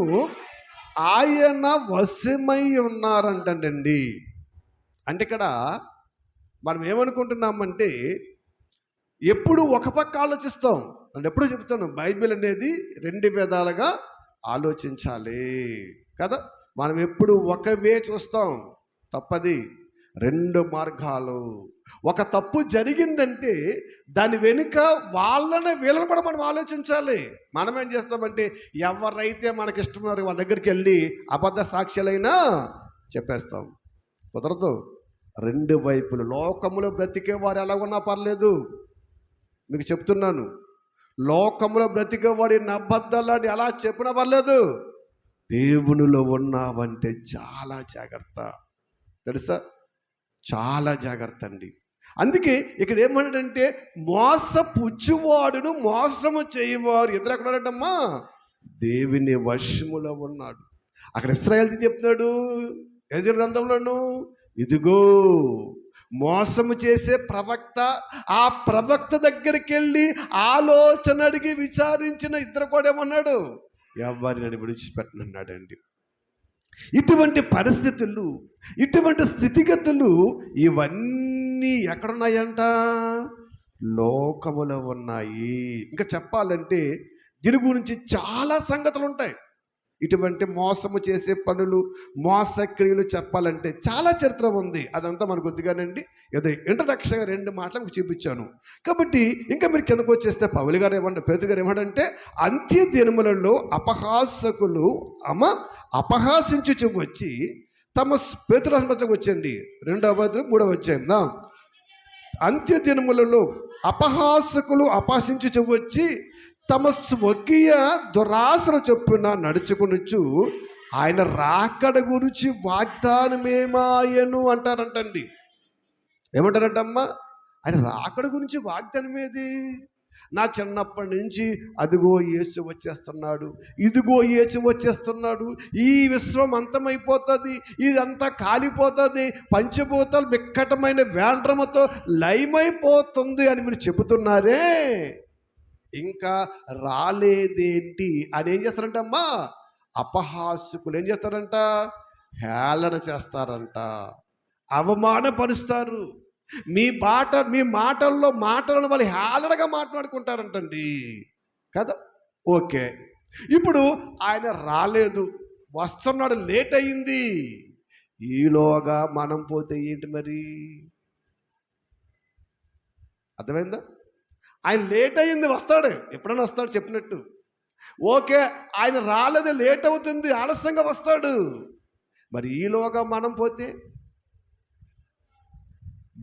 ఆయన వశమై ఉన్నారంటండి. అంటే ఇక్కడ మనం ఏమనుకుంటున్నామంటే, ఎప్పుడు ఒక పక్క ఆలోచిస్తాం. నేను ఎప్పుడు చెప్తాను, బైబిల్ అనేది 2 విధాలుగా ఆలోచించాలి కదా. మనం ఎప్పుడు ఒకవే చూస్తాం, తప్పది. 2 మార్గాలు. ఒక తప్పు జరిగిందంటే దాని వెనుక వీళ్ళని కూడా మనం ఆలోచించాలి. మనం ఏం చేస్తామంటే, ఎవరైతే మనకి ఇష్టమున్నారో వాళ్ళ దగ్గరికి వెళ్ళి అబద్ధ సాక్ష్యాలైనా చెప్పేస్తాం. కుదరదు. 2 వైపులు. లోకములో బ్రతికే వారు ఎలా ఉన్నా పర్లేదు, మీకు చెప్తున్నాను. లోకంలో బ్రతికేవాడి అబద్ధాలని ఎలా చెప్పినా పర్లేదు, దేవునిలో ఉన్నావంటే చాలా జాగ్రత్త. తెలుసా, చాలా జాగ్రత్త అండి. అందుకే ఇక్కడ ఏమన్నాడంటే మోసపుచ్చువాడును మోసము చేయవారు ఇద్దరు ఎక్కడ ఉన్నాడంటమ్మా? దేవుని వశములో ఉన్నాడు. అక్కడ ఇశ్రాయేలుతో చెప్తున్నాడు యెజ్రేలు గ్రంథంలోను, ఇదిగో మోసము చేసే ప్రవక్త, ఆ ప్రవక్త దగ్గరికి వెళ్ళి ఆలోచన అడిగి విచారించిన ఇద్దరు కూడా ఏమన్నాడు, ఎవరిని విడిచిపెట్టనన్నాడండి. ఇటువంటి పరిస్థితులు, ఇటువంటి స్థితిగతులు ఇవన్నీ ఎక్కడున్నాయంట? లోకములో ఉన్నాయి. ఇంకా చెప్పాలంటే దీని గురించి చాలా సంగతులు ఉంటాయి. ఇటువంటి మోసము చేసే పనులు, మోసక్రియలు చెప్పాలంటే చాలా చరిత్ర ఉంది. అదంతా మనకు కొద్దిగానండి ఏదో ఇంట్రడక్షన్గా 2 మాటలకు చూపించాను. కాబట్టి ఇంకా మీరు కిందకు వచ్చేస్తే పౌలు గారు ఏమన్నా, పేతురు గారు ఏమంటే అంత్య దినములలో అపహాసకులు అపహాసించుచు వచ్చి తమ పేతురు ఆసుపత్రికి వచ్చండి 2వ అధ్యాయం 3వ అధ్యాయం. అంత్య దినములలో అపహాసకులు అపహసించుచు వచ్చి తమ స్వకీయ దురాశల చొప్పున నడుచుకొనుచు ఆయన రాకడ గురించి వాగ్దానమేమాయను అంటారంటండి. ఏమంటారంటమ్మా? ఆయన రాకడ గురించి వాగ్దానం ఏది? నా చిన్నప్పటి నుంచి అదిగో యేసు వచ్చేస్తున్నాడు, ఇదిగో యేసు వచ్చేస్తున్నాడు, ఈ విశ్వం అంతమైపోతుంది, ఇదంతా కాలిపోతుంది, పంచభూతాలు వికటమైన వేండ్రమతో లయమైపోతుంది అని మీరు చెబుతున్నారే, ఇంకా రాలేదేంటి అని ఏం చేస్తారంటమ్మా? అపహాసకులు ఏం చేస్తారంట? హేళన చేస్తారంట, అవమానపరుస్తారు. మీ మాటలను వాళ్ళు హేళనగా మాట్లాడుకుంటారంటండి కదా. ఓకే, ఇప్పుడు ఆయన రాలేదు, వస్తున్నాడు, లేట్ అయింది, ఈలోగా మనం పోతే ఏంటి మరి? అర్థమైందా? ఆయన లేట్ అయ్యింది, వస్తాడు, ఎప్పుడైనా వస్తాడు చెప్పినట్టు. ఓకే, ఆయన రాలేదు, లేట్ అవుతుంది, ఆలస్యంగా వస్తాడు, మరి ఈలోగా మనం పోతే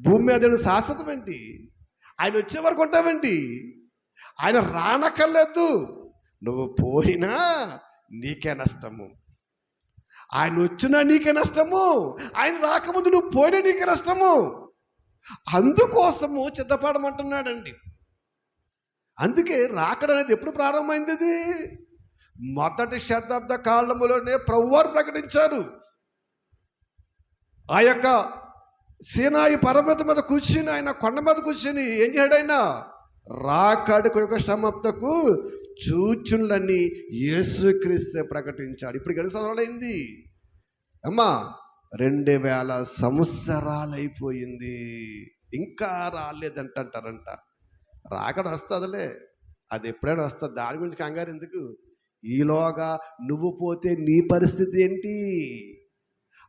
భూమి మీద శాశ్వతం ఏంటి? ఆయన వచ్చే వరకు ఉంటావేంటి? ఆయన రానక్కర్లేదు, నువ్వు పోయినా నీకే నష్టము, ఆయన వచ్చినా నీకే నష్టము, ఆయన రాకముందు నువ్వు పోయినా నీకే నష్టము. అందుకోసము చిత్తపడమంటున్నాడండి. అందుకే రాకడ అనేది ఎప్పుడు ప్రారంభమైంది? ఇది మొదటి శతాబ్ద కాలంలోనే ప్రభువారు ప్రకటించారు. ఆ యొక్క సీనాయి పర్వతం మీద కూర్చుని, ఆయన కొండ మీద కూర్చుని ఏం చేయడు? ఆయన రాకడకు యొక్క సమాప్తకు సూచనలని యేసుక్రీస్తు ప్రకటించాడు. ఇప్పుడు ఎన్ని సంవత్సరాలు అయింది అమ్మా? 2000 సంవత్సరాలు అయిపోయింది, ఇంకా రాలేదంటారంట. రాకడ వస్తుందిలే, అది ఎప్పుడైనా వస్తుంది, దాని గురించి కంగారు ఎందుకు? ఈలోగా నువ్వు పోతే నీ పరిస్థితి ఏంటి?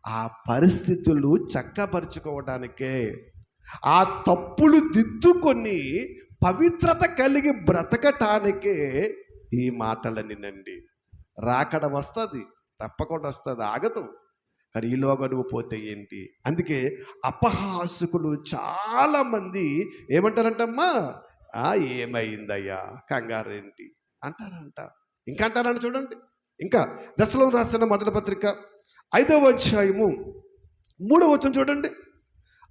ఆ పరిస్థితులు చక్కపరుచుకోవడానికే, ఆ తప్పులు దిద్దుకొని పవిత్రత కలిగి బ్రతకటానికే ఈ మాటలనినండి. రాకడ వస్తుంది, తప్పకుండా వస్తుంది, ఆగదు. కానీ ఈలోగా నువ్వు పోతే ఏంటి? అందుకే అపహాసకులు చాలామంది ఏమంటారంటమ్మా? ఏమైందయ్యా, కంగారు ఏంటి అంటారంట. ఇంకా అంటారంట. చూడండి, ఇంకా దశలోకి రాసిన మొదటి పత్రిక 5వ అధ్యాయము 3వ వచనం చూడండి.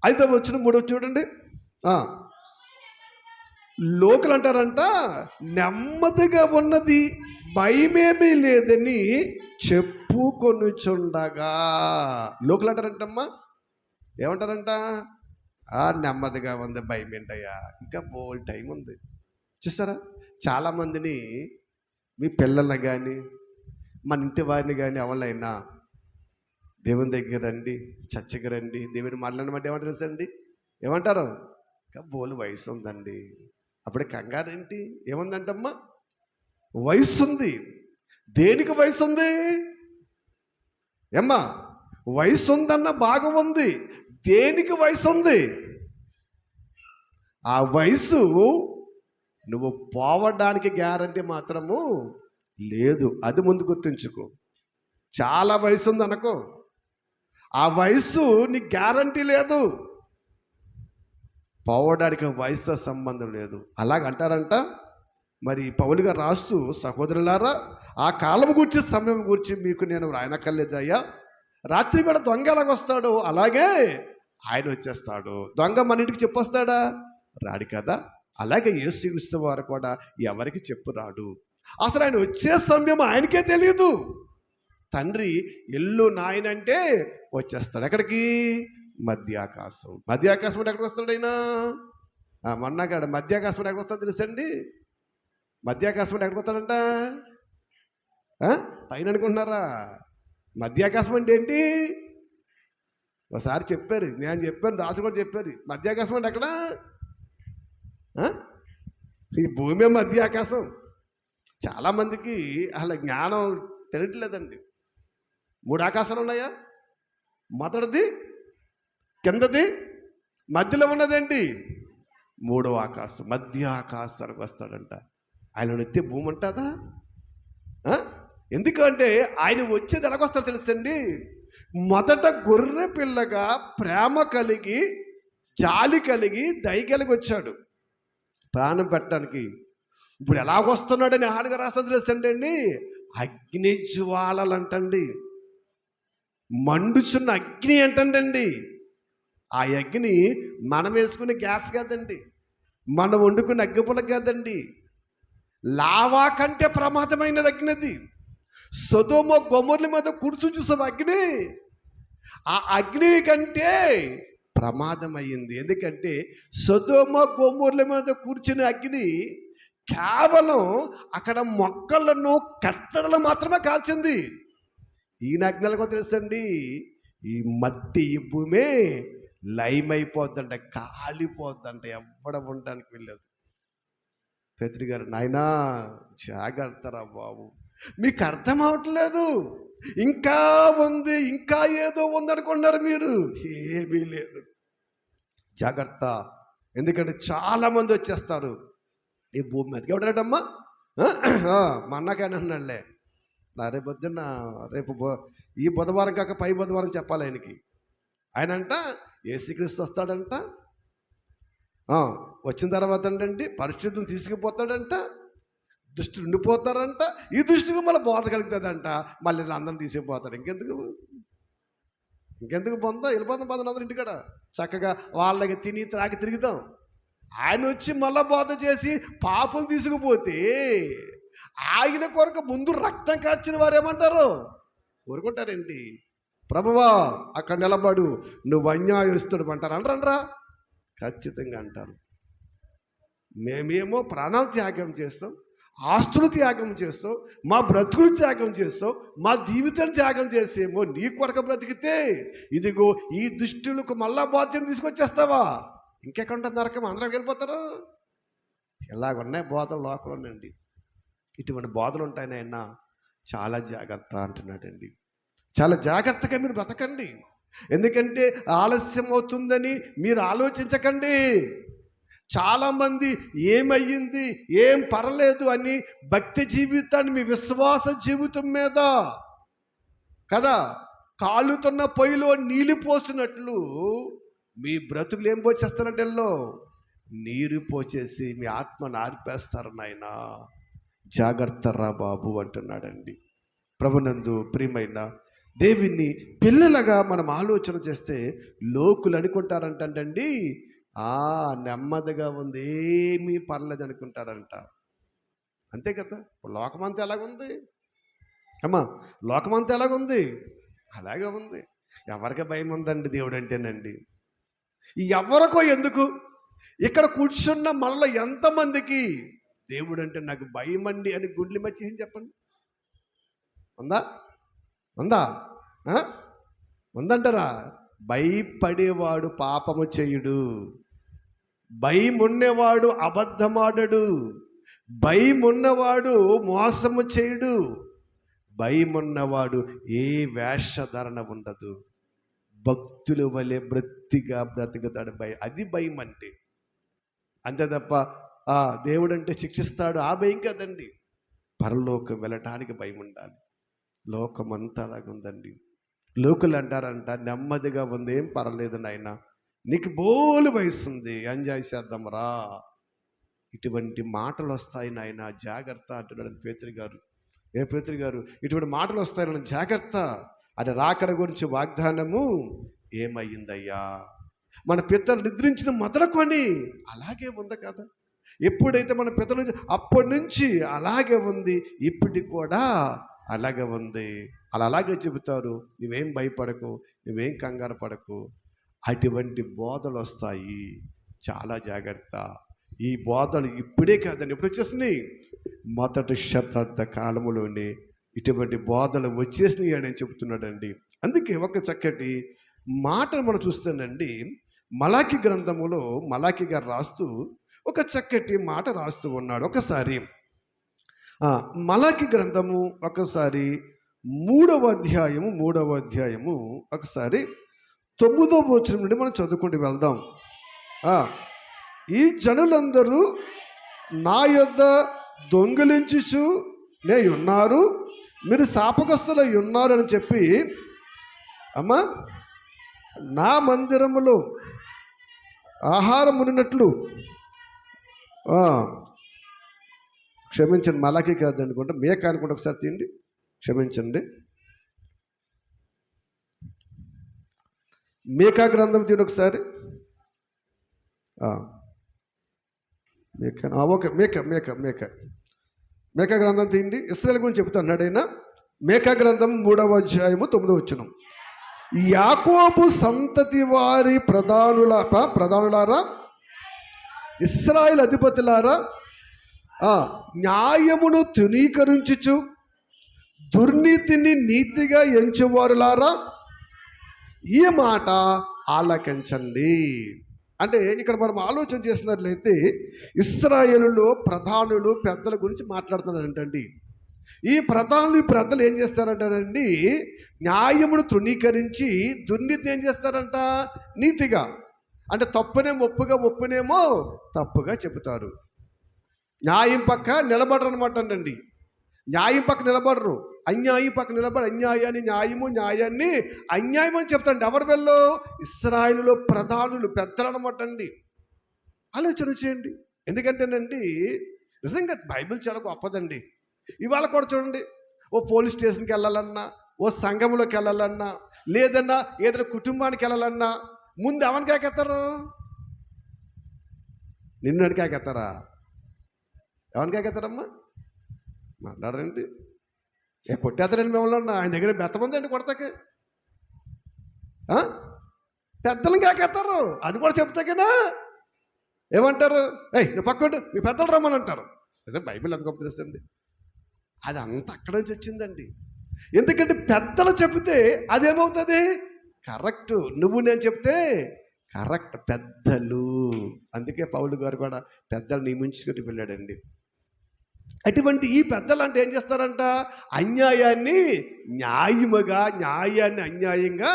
5వ వచనం 3వ చూడండి. లోకులు అంటారంట, నెమ్మదిగా ఉన్నది, భయమేమీ లేదని చెప్పుకొనుచుండగా. లోకులు అంటారంటమ్మా, ఏమంటారంట? నెమ్మదిగా ఉంది, భయం ఏంటయ్యా, ఇంకా బోల్ టైం ఉంది. చూస్తారా, చాలామందిని మీ పిల్లల్ని కానీ మన ఇంటి వారిని కానీ ఎవరైనా దేవుని దగ్గర రండి, చర్చకి రండి, దేవుని మాట్లాడమంటే ఏమంటారు తెలుసండి? ఏమంటారు? ఇంకా బోలు వయసు ఉందండి. అప్పుడే కంగారు ఏంటి? ఏముందంటమ్మా? వయసు ఉంది. దేనికి వయసు ఉంది? ఏమ్మా, వయసు ఉందన్న భాగం ఉంది, దేనికి వయసు ఉంది? ఆ వయసు నువ్వు పోవడానికి గ్యారంటీ మాత్రము లేదు, అది ముందు గుర్తుంచుకో. చాలా వయసు ఉంది అనుకో, ఆ వయసు నీకు గ్యారంటీ లేదు, పోవడానికి వయసుతో సంబంధం లేదు. అలాగంటారంట. మరి పౌలుగా రాస్తూ, సహోదరులారా, ఆ కాలం గురించి, సమయం గురించి మీకు నేను రాయనక్కర్లేదు అయ్యా. రాత్రి కూడా దొంగ ఎలాగొస్తాడు అలాగే ఆయన వచ్చేస్తాడు. దొంగ మన ఇంటికి చెప్పొస్తాడా? రాడు కదా. అలాగే యేసుక్రీస్తు వారు కూడా ఎవరికి చెప్పు రాడు. అసలు ఆయన వచ్చే సమయం ఆయనకే తెలియదు. తండ్రి ఎల్లు నాయనంటే వచ్చేస్తాడు. ఎక్కడికి? మధ్యాకాశం. మధ్యాకాశం అంటే ఎక్కడికి వస్తాడు ఆయన? మొన్నగాడు మధ్యాకాశం అంటే ఎక్కడికి వస్తాడు తెలుసండి? మధ్యాకాశం అంటే ఎక్కడికి వస్తాడంట? పైన అనుకుంటున్నారా? మధ్యాకాశం అంటే ఏంటి? ఒకసారి చెప్పారు, నేను చెప్పాను, దాసు కూడా చెప్పారు. మధ్యాకాశం అంటే ఎక్కడ? ఈ భూమి మధ్య ఆకాశం. చాలామందికి అసలు జ్ఞానం తెలియట్లేదండి. 3 ఆకాశాలు ఉన్నాయా? మొదటిది, కిందది, మధ్యలో ఉన్నదేంటి? 3వ ఆకాశం. మధ్య ఆకాశానికి వస్తాడంట. ఆయన ఎత్తే భూమి ఉంటుందా? ఎందుకంటే ఆయన వచ్చేది ఎలాగొస్తాడో తెలుసండి? మొదట గొర్రె పిల్లగా ప్రేమ కలిగి, జాలి కలిగి, దయ కలిగి వచ్చాడు ప్రాణం పెట్టడానికి. ఇప్పుడు ఎలాగొస్తున్నాడని ఆడుగా రాస్తుంది తెలుసండి అండి? అగ్ని జ్వాలలు అంటండి, మండుచున్న అగ్ని అంటండి. ఆ అగ్ని మనం వేసుకునే గ్యాస్ కాదండి, మనం వండుకునే అగ్గిపుల్ల కాదండి. లావా కంటే ప్రమాదమైనది అగ్ని అది. సొదొమ గొమొర్ల మీద కూర్చుని చూసాం అగ్ని. ఆ అగ్ని కంటే ప్రమాదమైంది. ఎందుకంటే సొదొమ గొమొర్ల మీద కూర్చుని అగ్ని కేవలం అక్కడ మొక్కలను కట్టడలు మాత్రమే కాల్చింది. ఈయన అగ్నిలు కూడా తెలుసండి, ఈ మట్టి, ఈ భూమి లయమైపోద్దంట, కాలిపోద్దంట, ఎవ్వడ ఉండడానికి వెళ్ళదు. పేతురు గారు, నాయనా జాగ్రత్తరా బాబు, మీకు అర్థం అవట్లేదు, ఇంకా ఉంది, ఇంకా ఏదో ఉందనుకున్నారు మీరు. ఏమీ లేదు, జాగ్రత్త. ఎందుకంటే చాలామంది వచ్చేస్తారు ఈ భూమి మీదకి. ఎవడాడమ్మా? మా అన్నగానే అన్నాడులే, రేపు పొద్దున్న, ఈ బుధవారం కాక పై బుధవారం చెప్పాలి ఆయనకి. ఆయన అంట యేసుక్రీస్తు వస్తాడంట, వచ్చిన తర్వాత ఏంటంటే పరిశుద్ధం తీసుకుపోతాడంట, దుష్టులు ఉండిపోతారంట, ఈ దృష్టికి మళ్ళీ బోధ కలుగుతుందంట, మళ్ళీ అందరం తీసుకుపోతాడు. ఇంకెందుకు పొందా? వెళ్ళిపోతాం పదం అందరం ఇంటికాడ చక్కగా వాళ్ళకి తిని త్రాగి తిరుగుతాం. ఆయన వచ్చి మళ్ళా బోధ చేసి పాపం తీసుకుపోతే ఆయన కొరకు ముందు రక్తం కార్చిన వారు ఏమంటారు? ఊరుకుంటారేంటి? ప్రభువా అక్కడ నిలబడు, నువ్వు అన్యాయస్తుడు అంటారు. అనరా? ఖచ్చితంగా అంటారు. మేమేమో ప్రాణాలు త్యాగం చేస్తాం, ఆస్తులు త్యాగం చేస్తాం, మా బ్రతుకులు త్యాగం చేస్తాం, మా జీవితాన్ని త్యాగం చేసేమో నీ కొరకు బ్రతికితే ఇదిగో ఈ దుష్టులకు మళ్ళా బాధ్యత తీసుకొచ్చేస్తావా? ఇంకెక్కడ నరకం, అందరం వెళ్ళిపోతారు. ఇలాగున్నాయి బోధలు లోకంలోనండి. ఇటువంటి బోధలు ఉంటాయని ఆయన చాలా జాగ్రత్త అంటున్నాడండి. చాలా జాగ్రత్తగా మీరు బ్రతకండి. ఎందుకంటే ఆలస్యం అవుతుందని మీరు ఆలోచించకండి. చాలామంది ఏమయ్యింది, ఏం పర్లేదు అని భక్తి జీవితాన్ని, మీ విశ్వాస జీవితం మీద కదా కాలుతున్న పొయ్యిలో నీళ్ళు పోసినట్లు మీ బ్రతుకులు ఏం పోసేస్తారంటే నీరు పోసేసి మీ ఆత్మను ఆర్పేస్తారు. నాయన జాగ్రత్త రా బాబు అంటున్నాడండి. ప్రభునందు ప్రియమైన దేవుని పిల్లలుగా మనం ఆలోచన చేస్తే లోకులు అనుకుంటారంటండి, నెమ్మదిగా ఉంది, ఏమీ పర్లేదు అనుకుంటారంట. అంతే కదా. లోకమంతా ఎలాగుంది అమ్మా? లోకమంతా ఎలాగుంది? అలాగే ఉంది. ఎవరికి భయం ఉందండి దేవుడు అంటేనండి? ఎవరికో ఎందుకు? ఇక్కడ కూర్చున్న మనలో ఎంతమందికి దేవుడు అంటే నాకు భయం అండి అని గుండెలు మర్చి ఏం చెప్పండి? ఉందా? ఉందా? ఉందంటారా? భయపడేవాడు పాపము చేయుడు, భయం ఉన్నవాడు అబద్ధమాడడు, భయం ఉన్నవాడు మోసము చేయుడు, భయం ఉన్నవాడు ఏ వేషధరణ ఉండదు, భక్తుల వలె బ్రతుకుతాడు. అది భయం అంటే. అంతే తప్ప దేవుడు అంటే శిక్షిస్తాడు ఆ భయం కదండి. పరలోకం వెళ్ళటానికి భయం ఉండాలి. లోకమంతా అలాగుందండి. లోకులు అంటారంట నెమ్మదిగా ఉంది, ఏం పర్లేదు నాయన, నీకు బోలు వయసు ఉంది, ఎంజాయ్ చేద్దాం రా. ఇటువంటి మాటలు వస్తాయి నాయన, జాగ్రత్త అంటున్నాడు పేతురు గారు. పేతురు గారు, ఇటువంటి మాటలు వస్తాయి నాయన, జాగ్రత్త. అది రాకడ గురించి వాగ్దానము ఏమయ్యిందయ్యా? మన పితరులు నిద్రించిన మొదలుకొని అలాగే ఉంది కదా. ఎప్పుడైతే మన పితరులు అప్పటి నుంచి అలాగే ఉంది, ఇప్పటికి కూడా అలాగే ఉంది. అలాగే చెబుతారు, నువ్వేం భయపడకు, నువ్వేం కంగారు పడకు. అటువంటి బోధలు వస్తాయి, చాలా జాగ్రత్త. ఈ బోధలు ఇప్పుడే కాదండి, ఎప్పుడు వచ్చేసినాయి? మొదటి శతాబ్ద కాలంలోనే ఇటువంటి బోధలు వచ్చేసినాయి అని చెబుతున్నాడండి. అందుకే ఒక చక్కటి మాటను మనం చూస్తానండి. మలాకి గ్రంథములో మలాకి గారు రాస్తూ ఒక చక్కటి మాట రాస్తూ ఉన్నాడు. ఒకసారి మలాకి గ్రంథము ఒకసారి మూడవ అధ్యాయము ఒకసారి 9వ వచనం నుండి మనం చదువుకుంటూ వెళ్దాం. ఈ జనులందరూ నా యొద్ద దొంగిలించుచు నే ఉన్నారు, మీరు శాపగ్రస్తులై ఉన్నారు అని చెప్పి, అమ్మా నా మందిరములో ఆహారం ఉన్నట్లు, క్షమించండి, మలాకి కాదు అనుకుంటా, మేక అనుకుంటా, ఒకసారి తీయండి, క్షమించండి, మేకా గ్రంథం తీయండి ఒకసారి. ఓకే, మేకా గ్రంథం తీయండి. ఇశ్రాయేలు గురించి చెబుతున్నాడు ఆయన. మేకా గ్రంథం 3వ అధ్యాయము 9వ వచనం. యాకోబు సంతతి వారి ప్రధానులారా, ఇశ్రాయేలు అధిపతులారా, న్యాయమును తృణీకరించుచు దుర్నీతిని నీతిగా ఎంచువారులారా, ఈ మాట ఆలకించండి. అంటే ఇక్కడ మనం ఆలోచన చేసినట్లయితే ఇశ్రాయేలులో ప్రధానులు పెద్దల గురించి మాట్లాడుతున్నారంటండి. ఈ ప్రధానులు పెద్దలు ఏం చేస్తారంటారండి? న్యాయమును తృణీకరించి దుర్నీతిని ఏం చేస్తారంట? నీతిగా. అంటే తప్పునేమో ఒప్పునేమో తప్పుగా చెబుతారు. న్యాయం పక్క నిలబడరు అనమాట అండి. న్యాయం పక్క నిలబడరు, అన్యాయం పక్క నిలబడి అన్యాయాన్ని న్యాయాన్ని అన్యాయం అని చెప్తాండి. ఎవరు వెళ్ళు? ఇశ్రాయేలులో ప్రధానులు పెద్దలు అనమాట అండి. ఆలోచన చేయండి. ఎందుకంటేనండి నిజంగా బైబిల్ చాలా గొప్పదండి. ఇవాళ కూడా చూడండి, ఓ పోలీస్ స్టేషన్కి వెళ్ళాలన్నా, ఓ సంఘంలోకి వెళ్ళాలన్నా, లేదన్నా ఏదైనా కుటుంబానికి వెళ్ళాలన్నా ముందు ఎవరికి ఎక్కేస్తారు? నిన్ను అడిగి ఎక్కేస్తారా? ఎవరికి ఎక్కేస్తారమ్మా? మాట్లాడండి. కొట్టేస్తారండి మిమ్మల్ని. ఆయన దగ్గర బెత్తమంది అండి కొడతాకి. పెద్దలను కాకేస్తారు. అది కూడా చెప్తాకేనా ఏమంటారు? నువ్వు పక్కండి, మీ పెద్దలు రమ్మని అంటారు. అదే బైబిల్ అది గొప్ప తెలుసండి. అది అంత అక్కడి నుంచి వచ్చిందండి. ఎందుకంటే పెద్దలు చెబితే అదేమవుతుంది? కరెక్ట్. నువ్వు నేను చెప్తే కరెక్ట్. పెద్దలు. అందుకే పౌలు గారు కూడా పెద్దలు నియమించుకుని వెళ్ళాడండి. అటువంటి ఈ పెద్దలు అంటే ఏం చేస్తారంట? అన్యాయాన్ని న్యాయముగా, న్యాయాన్ని అన్యాయంగా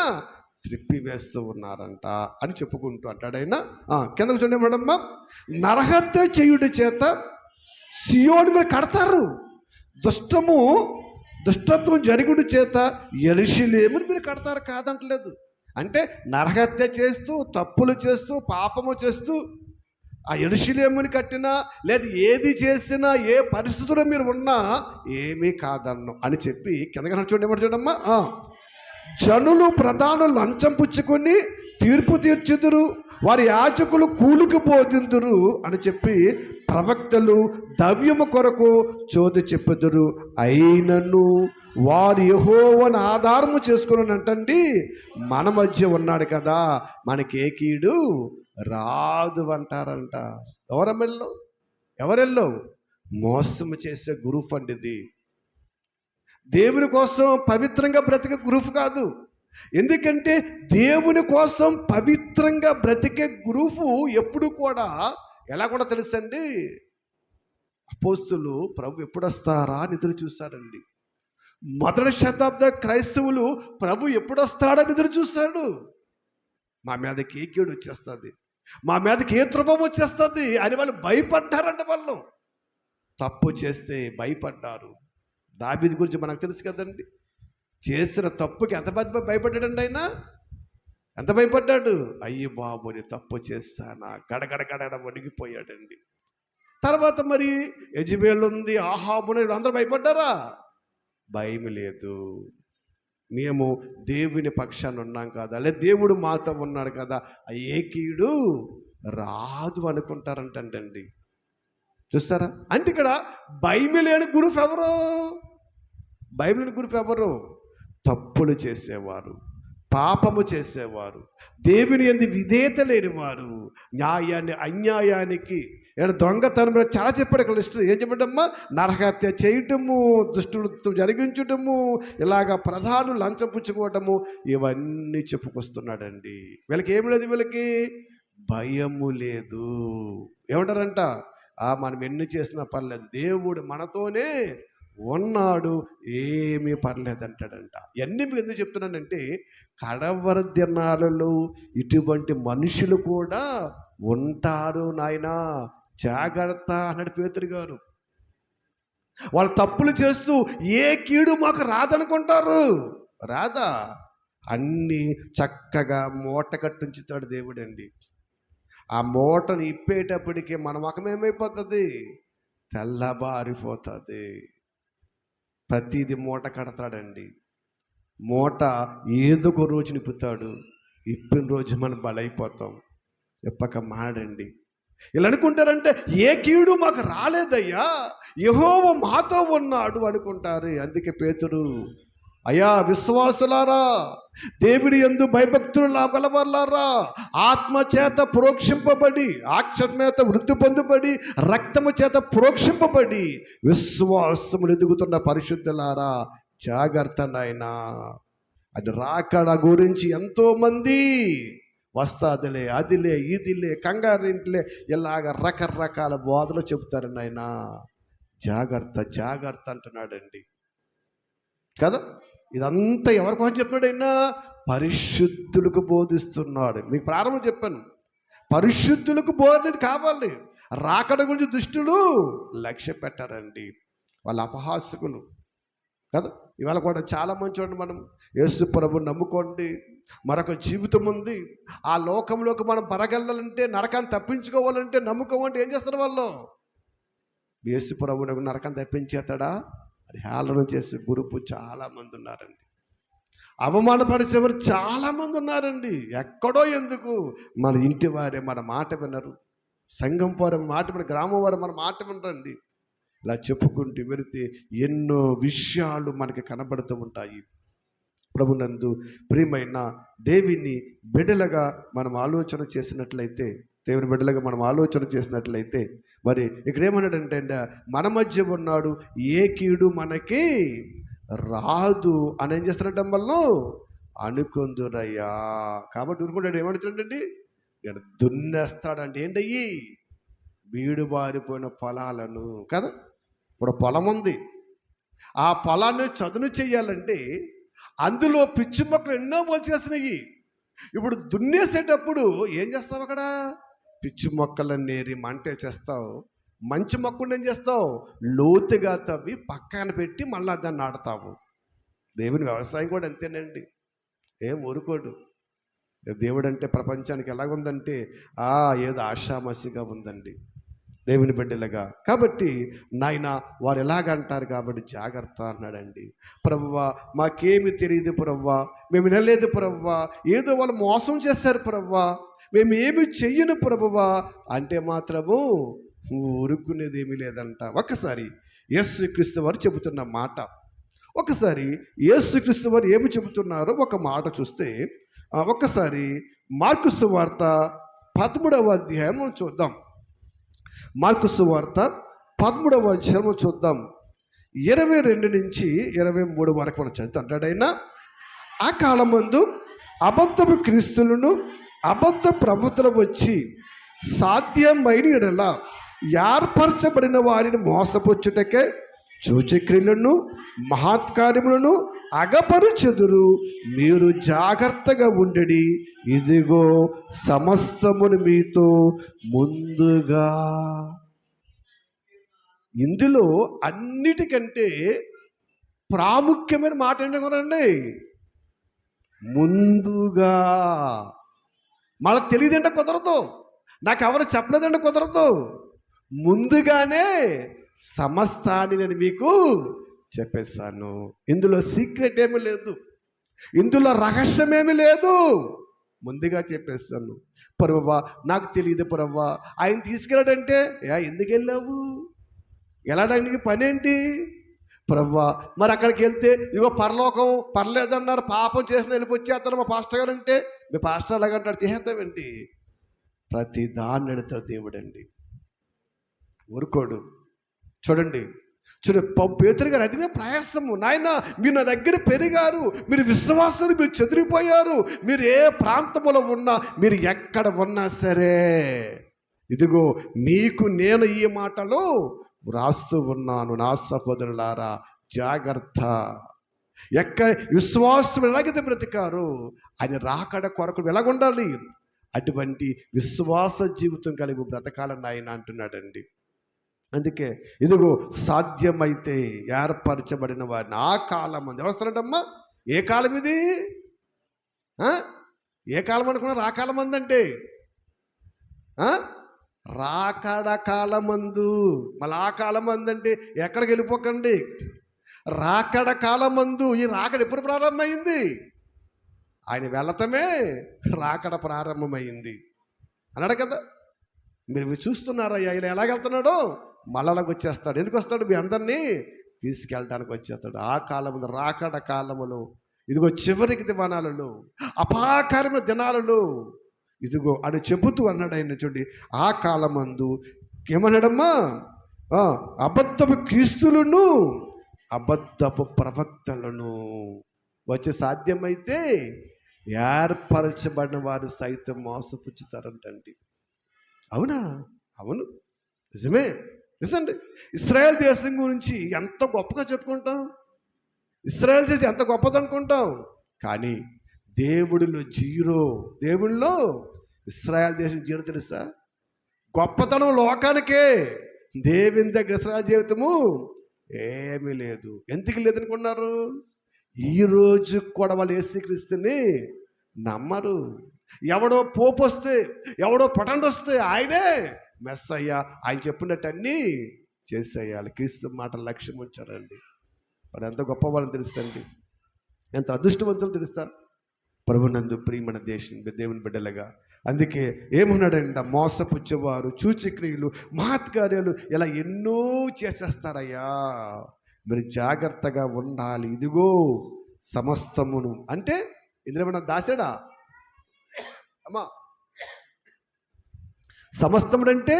త్రిప్పివేస్తూ ఉన్నారంట అని చెప్పుకుంటూ అంటాడైనా. కిందకు చూడండి మేడమ్మ. నరహత్య చేయుడి చేత సియోను మీద కడతారు, దుష్టత్వం జరుగుడి చేత యెరూషలేమును మీరు కడతారు కాదంటలేదు. అంటే నరహత్య చేస్తూ, తప్పులు చేస్తూ, పాపము చేస్తూ ఆ యెరూషలేముని కట్టినా, లేదా ఏది చేసినా, ఏ పరిస్థితుల్లో మీరు ఉన్నా ఏమీ కాదన్ను అని చెప్పి కిందగా చూడమ్మా. జనులు ప్రధానులు లంచం పుచ్చుకొని తీర్పు తీర్చుదురు, వారి యాజకులు కూలికి బోధిందురు అని చెప్పి ప్రవక్తలు ద్రవ్యము కొరకు చోదు చెప్పుదురు. అయినను వారు యెహోవాను ఆధారము చేసుకుని అంటండి, మన మధ్య ఉన్నాడు కదా, మనకి ఏ కీడు రాదు అంటారంట. ఎవరెల్లో మోసం చేసే గ్రూప్ అండి ఇది. దేవుని కోసం పవిత్రంగా బ్రతికే గ్రూప్ కాదు. ఎందుకంటే దేవుని కోసం పవిత్రంగా బ్రతికే గ్రూపు ఎప్పుడు కూడా ఎలా కూడా తెలుసండి, అపోస్తులు ప్రభు ఎప్పుడు వస్తారా అని ఎదురు చూస్తారండి. మొదటి శతాబ్ద క్రైస్తవులు ప్రభు ఎప్పుడు వస్తాడని ఎదురు చూస్తాడు. మా మీదకి ఏ కీడు వచ్చేస్తుంది, మా మీదకి ఏ త్రుపం వచ్చేస్తుంది అని వాళ్ళు భయపడ్డారంట. వాళ్ళు తప్పు చేస్తే భయపడ్డారు. దావీదు గురించి మనకు తెలుసు కదండి. చేసిన తప్పుకి ఎంత భయపడ్డాడండి ఆయన? ఎంత భయపడ్డాడు? అయ్యి బాబుని తప్పు చేస్తానా, గడగడ వణిగిపోయాడండి. తర్వాత మరి యెజబెల్ ఉంది, ఆహాబుని, అందరూ భయపడ్డారా? భయం లేదు. మేము దేవుని పక్షాన ఉన్నాం కదా, లేదా దేవుడు మాతో ఉన్నాడు కదా, ఏ కీడు రాదు అనుకుంటారంటండి. చూస్తారా? అంటే ఇక్కడ బైబిల్ లేని గ్రూప్ ఎవరు? బైబిల్ గ్రూప్ ఎవరు? తప్పులు చేసేవారు, పాపము చేసేవారు, దేవుని యందు విధేయత లేనివారు, న్యాయాన్ని అన్యాయానికి, దొంగతనం చాలా చెప్పాడు ఇక్కడ లిస్ట్. ఏం చెప్పాడమ్మా? నరహత్య చేయటము, దుష్టులతో జరిగించటము, ఇలాగా ప్రధానులు లంచం పుచ్చుకోవటము, ఇవన్నీ చెప్పుకొస్తున్నాడండి. వీళ్ళకి ఏమి లేదు, వీళ్ళకి భయము లేదు. ఏమంటారంట? మనం ఎన్ని చేసినా పర్లేదు, దేవుడు మనతోనే ఉన్నాడు, ఏమీ పర్లేదు అంటాడంట. ఇవన్నీ మీకు ఎందుకు చెప్తున్నానంటే, కడవర దినాలలో ఇటువంటి మనుషులు కూడా ఉంటారు నాయనా, జాగ్రత్త అన్నాడు పేతురు గారు. వాళ్ళు తప్పులు చేస్తూ ఏ కీడు మాకు రాదనుకుంటారు. రాదా? అన్నీ చక్కగా మూట కట్టించుతాడు దేవుడండి. ఆ మూటను ఇప్పేటప్పటికి మన ముఖం ఏమైపోతుంది? తెల్లబారిపోతుంది. ప్రతిది మూట కడతాడండి. మూట ఏదో ఒక రోజు నిప్పుతాడు, ఇప్పిన రోజు మనం బలైపోతాం. ఎప్పక మాడండి. ఇలా అనుకుంటారంటే, ఏ కీడు మాకు రాలేదయ్యా, యెహోవా మాతో ఉన్నాడు అనుకుంటారు. అందుకే పేతురు, అయ్యా విశ్వాసులారా, దేవుడి యందు భయభక్తులు గలవారులారా, ఆత్మ చేత ప్రోక్షింపబడి, అక్షరమేత వృద్ధి పొందుబడి, రక్తము చేత ప్రోక్షింపబడి విశ్వాసములు ఎదుగుతున్న పరిశుద్ధులారా, జాగ్రత్త నాయనా. అది రాకడ గురించి ఎంతోమంది వస్తాదిలే, అదిలే, ఇదిలే, కంగారింట్లే, ఇలాగ రకరకాల బోధలు చెబుతారు నాయనా. జాగ్రత్త జాగ్రత్త అంటున్నాడండి కదా. ఇదంతా ఎవరి కోసం చెప్తున్నాడు? అయినా పరిశుద్ధులకు బోధిస్తున్నాడు. మీకు ప్రారంభం చెప్పాను, పరిశుద్ధులకు బోధ కావాలి. రాకడ గురించి దుష్టులు లక్ష్య పెట్టారండి, వాళ్ళ అపహాసకులు కదా. ఇవాళ కూడా చాలా మంది చూడండి, మనం యేసు ప్రభువుని నమ్ముకోండి, మరొక జీవితం ఉంది, ఆ లోకంలోకి మనం పరగెళ్ళాలంటే, నరకాన్ని తప్పించుకోవాలంటే, నమ్ముకోవాలంటే ఏం చేస్తారు వాళ్ళు? యేసు ప్రభువుని నరకాన్ని తప్పించేస్తాడా అది హేళన చేసే గురుపు చాలామంది ఉన్నారండి. అవమానపరిచేవారు చాలామంది ఉన్నారండి. ఎక్కడో ఎందుకు, మన ఇంటి వారే మన మాట వినరు, సంఘం వారు మాట వినరు, గ్రామం వారు మన మాట వినరండి. ఇలా చెప్పుకుంటూ వెళితే ఎన్నో విషయాలు మనకి కనబడుతూ ఉంటాయి. ప్రభునందు ప్రియమైన దేవుని బిడ్డలుగా మనం ఆలోచన చేసినట్లయితే, దేవుని బిడ్డలుగా మనం ఆలోచన చేసినట్లయితే, మరి ఇక్కడ ఏమన్నాడంటే, మన మధ్య ఉన్నాడు, ఏ కీడు మనకి రాదు అని ఏం చేస్తారంటే వాళ్ళు అనుకుందురయ్యా. కాబట్టి ఊరుకుంటాడు, ఏమడుతున్నాడండి? ఇక్కడ దున్నేస్తాడంటే ఏంటయ్యి? బీడు బారిపోయిన పొలాలను కదా. ఇప్పుడు పొలం ఉంది, ఆ పొలాన్ని చదును చెయ్యాలంటే అందులో పిచ్చి మొక్కలు ఎన్నో మొలిచేసినాయి. ఇప్పుడు దున్నేసేటప్పుడు ఏం చేస్తావు? అక్కడ పిచ్చి మొక్కలను నేరి మంటే చేస్తావు, మంచి మొక్కను ఏం చేస్తావు? లోతుగా తవ్వి పక్కన పెట్టి మళ్ళీ దాన్ని నాటుతావు. దేవుని వ్యవసాయం కూడా అంతేనండి, ఏం ఊరుకోడు. దేవుడు అంటే ప్రపంచానికి ఎలాగుందంటే ఏదో ఆషామాషిగా ఉందండి దేవుని బిడ్డలుగా. కాబట్టి నాయన వారు ఎలాగంటారు కాబట్టి జాగ్రత్త అన్నాడండి. ప్రభువా మాకేమి తెలియదు ప్రభువా, మేము వినలేదు ప్రభువా, ఏదో వాళ్ళు మోసం చేశారు ప్రభువా, మేము ఏమి చెయ్యను ప్రభువా అంటే మాత్రము ఊరుకునేది ఏమీ లేదంట. ఒక్కసారి యేసుక్రీస్తు వారు చెబుతున్న మాట, ఒకసారి యేసుక్రీస్తు వారు ఏమి చెబుతున్నారో ఒక మాట చూస్తే, ఒక్కసారి మార్కు సువార్త 13వ అధ్యాయం చూద్దాం. మార్కు సువార్త 13వ అధ్యాయం చూద్దాం. 22 నుంచి 23 వరకు మనం చదువుతాం. అంటాడైనా, ఆ కాలమందు అబద్ధపు క్రీస్తులను అబద్ధ ప్రభుత్వం వచ్చి సాధ్యమైన ఎడల ఏర్పరచబడిన వారిని మోసపుచ్చుటకే సూచక్రియలను మహత్కార్యములను అగపరుచెదురు. మీరు జాగ్రత్తగా ఉండడి, ఇదిగో సమస్తమును మీతో ముందుగా. ఇందులో అన్నిటికంటే ప్రాముఖ్యమైన మాట ఏంటో కదండి, ముందుగా. మనకు తెలియదంటే కుదరదు, నాకు ఎవరు చెప్పలేదంటే కుదరదు. ముందుగానే సమస్తాన్ని నేను మీకు చెప్పేస్తాను. ఇందులో సీక్రెట్ ఏమీ లేదు. ఇందులో రహస్యమేమి లేదు. ముందుగా చెప్పేస్తాను. ప్రభువా నాకు తెలియదు ప్రభువా, ఆయన తీసుకెళ్ళాడంటే ఎందుకు వెళ్ళావు, వెళ్ళడానికి పనేంటి ప్రభువా? మరి అక్కడికి వెళ్తే ఇగో పరలోకం పర్లేదన్నారు, పాపం చేసిన వెళ్ళిపోచ్చేస్తాను మా పాస్టర్ గారు అంటే, మీ పాస్టర్ అలాగంటాడు, చేసేస్తావేంటి? ప్రతి దాన్ని ఎడతాడు దేవుడు అండి, ఊరుకోడు. చూడండి పేతురు గారు అదినే ప్రయాసము. నాయన మీరు నా దగ్గర పెరిగారు, మీరు విశ్వాసాలు, మీరు చెదిరిపోయారు, మీరు ఏ ప్రాంతంలో ఉన్నా, మీరు ఎక్కడ ఉన్నా సరే, ఇదిగో మీకు నేను ఈ మాటలు వ్రాస్తూ ఉన్నాను. నా సహోదరులారా జాగ్రత్త. ఎక్కడ విశ్వాసం ఎలాగైతే బ్రతికారు, ఆయన రాకడ కొరకు ఎలాగుండాలి, అటువంటి విశ్వాస జీవితం కలిగి బ్రతకాలని ఆయన అంటున్నాడండి. అందుకే ఇదిగో సాధ్యమైతే ఏర్పరచబడిన వారిని ఆ కాలం అంది. ఎవరుస్తారంటమ్మా? ఏ కాలం ఇది? ఏ కాలం అనుకున్నారు? ఆ కాలం అందంటే రాకడ కాలమందు. మళ్ళీ ఆ కాలం అందంటే ఎక్కడికి వెళ్ళిపోకండి, రాకడ కాలమందు. ఈ రాకడ ఎప్పుడు ప్రారంభమైంది? ఆయన వెళ్ళటమే రాకడ ప్రారంభమైంది అన్నాడు కదా. మీరు చూస్తున్నారయ్యా, ఇలా ఎలాగెళ్తున్నాడో మళ్ళాకి వచ్చేస్తాడు. ఎందుకు వస్తాడు? మీ అందరినీ తీసుకెళ్ళడానికి వచ్చేస్తాడు. ఆ కాలములో, రాకడ కాలములో, ఇదిగో చివరికి దినాలలో, అపాకారమైన దినాలలో, ఇదిగో అని చెబుతూ అన్నాడు ఆయన. చూడండి, ఆ కాలమందు ఏమన్నాడమ్మా? అబద్ధపు క్రీస్తులను, అబద్ధపు ప్రవక్తలను వచ్చి సాధ్యమైతే ఏర్పరచబడిన వారు సైతం మోసపుచ్చుతారంటండి. అవునా? అవును, నిజమే, నిజండి. ఇశ్రాయేల్ దేశం గురించి ఎంత గొప్పగా చెప్పుకుంటాం, ఇశ్రాయేల్ దేశం ఎంత గొప్పది అనుకుంటాం, కానీ దేవుడిలో జీరో. దేవుడిలో ఇశ్రాయేల్ దేశం జీరో. తెలుసా? గొప్పతనం లోకానికే, దేవుని దగ్గర ఇశ్రాయేల్ జీవితము ఏమీ లేదు. ఎందుకు లేదనుకున్నారు? ఈరోజు కూడా వాళ్ళు యేసుక్రీస్తుని నమ్మరు. ఎవడో పోపు వస్తే, ఎవడో పొటండి వస్తే ఆయనే మెస్సయ్య, ఆయన చెప్పినట్టు అన్నీ చేసేయాలి. క్రీస్తు మాట లక్ష్యం ఉంచారండి. వాడు ఎంత గొప్ప వాళ్ళని తెలుసండి, ఎంత అదృష్టవంతులు తెలుస్తా. ప్రభునందు ప్రియమైన దేవుని బిడ్డలుగా. అందుకే ఏమన్నాడంట? మోసపుచ్చేవారు, సూచక్రియలు, మహత్కార్యాలు ఇలా ఎన్నో చేసేస్తారయ్యా, మీరు జాగ్రత్తగా ఉండాలి. ఇదిగో సమస్తమును అంటే ఇందులో ఏమన్నా దాసాడా అమ్మా? సమస్తముడు అంటే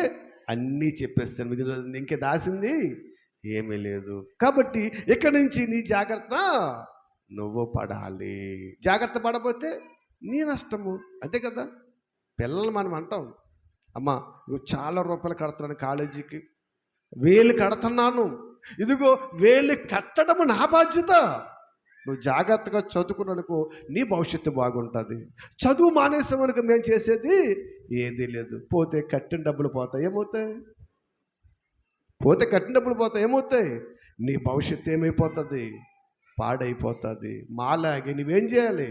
అన్నీ చెప్పేస్తాను, మీకు ఇంకే దాసింది ఏమీ లేదు. కాబట్టి ఇక్కడి నుంచి నీ జాగ్రత్త నువ్వు పడాలి. జాగ్రత్త పడకపోతే నీ నష్టము, అంతే కదా. పిల్లలు మనం అంటాం, అమ్మా నువ్వు చాలా రూపాయలు కడుతున్నాను కాలేజీకి, 1000 కడుతున్నాను, ఇదిగో 1000 కట్టడము నా బాధ్యత. నువ్వు జాగ్రత్తగా చదువుకున్నానుకో నీ భవిష్యత్తు బాగుంటుంది. చదువు మానేసామనుకో మేము చేసేది ఏదీ లేదు. పోతే కట్టిన డబ్బులు పోతాయి, ఏమవుతాయి? పోతే కట్టిన డబ్బులు పోతాయి, ఏమవుతాయి? నీ భవిష్యత్తు ఏమైపోతుంది? పాడైపోతుంది. మాలాగే నువ్వేం చేయాలి?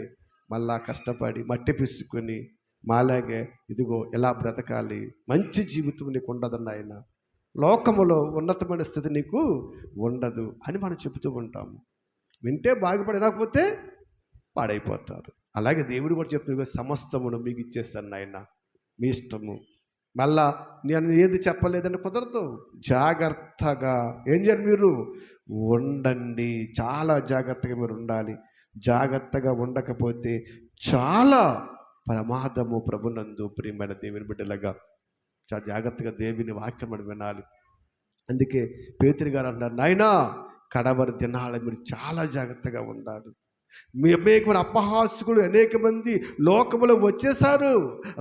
మళ్ళా కష్టపడి మట్టి పిసుకొని మాలాగే ఇదిగో ఎలా బ్రతకాలి, మంచి జీవితం నీకు ఉండదన్న ఆయన. లోకములో ఉన్నతమైన స్థితి నీకు ఉండదు అని మనం చెబుతూ ఉంటాము. వింటే బాగుపడకపోతే పాడైపోతారు. అలాగే దేవుడు కూడా చెప్తున్నా, సమస్తమును మీకు ఇచ్చేస్తాను ఆయన, మీ ఇష్టము. మళ్ళా నేను ఏది చెప్పలేదని కుదరదు. జాగ్రత్తగా ఏం చేయాలి? మీరు ఉండండి, చాలా జాగ్రత్తగా మీరు ఉండాలి. జాగ్రత్తగా ఉండకపోతే చాలా ప్రమాదము. ప్రభునందు ప్రియమైన దేవుని బిడ్డలుగా చాలా జాగ్రత్తగా దేవుని వాక్యం అని వినాలి. అందుకే పేతురు గారు అన్నారు, నాయనా కడవరి దినాల మీరు చాలా జాగ్రత్తగా ఉండాలి. మీ అనేక అపహాసకులు అనేక మంది లోకములో వచ్చేసారు.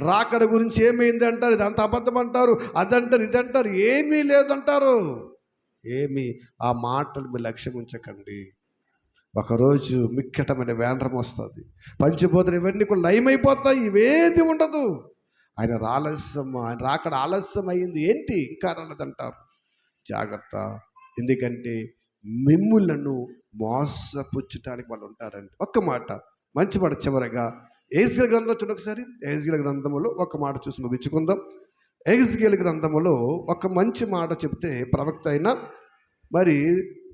రాకడ గురించి ఏమైంది అంటారు, ఇదంతా అబద్ధం అంటారు, అదంటారు, ఇదంటారు, ఏమీ లేదంటారు. ఏమీ ఆ మాటలు మీరు లక్ష్యం ఉంచకండి. ఒకరోజు మిక్కటమైన వేండ్రం వస్తుంది, పంచిపోతున్న ఇవన్నీ కూడా లయమైపోతాయి, ఇవేది ఉండదు. ఆయన రాకడ ఆలస్యం అయింది, ఏంటి ఇంకా రాలేదంటారు. జాగ్రత్త, ఎందుకంటే మిమ్ములను మోసపుచ్చటానికి వాళ్ళు ఉంటారండి. ఒక్క మాట మంచి మాట చివరగా ఎహెజ్కేలు గ్రంథంలో చూడండి ఒకసారి. ఎహెజ్కేలు గ్రంథములో ఒక మాట చూసి ముగించుకుందాం. ఎహెజ్కేలు గ్రంథములో ఒక మంచి మాట చెప్తే ప్రవక్త అయిన మరి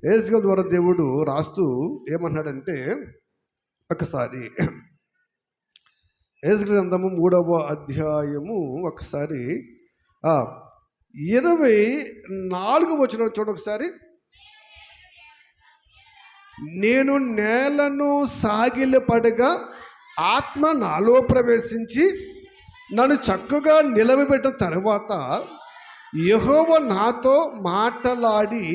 ఎహెజ్కేలు ద్వారా దేవుడు రాస్తూ ఏమన్నాడంటే, ఒకసారి యేసు గ్రంథము 3వ అధ్యాయము ఒకసారి 24 వచనం చూడండి ఒకసారి. నేను నేలను సాగిలపడగా ఆత్మ నాలో ప్రవేశించి నన్ను చక్కగా నిలవబెట్టిన తర్వాత యెహోవా నాతో మాట్లాడి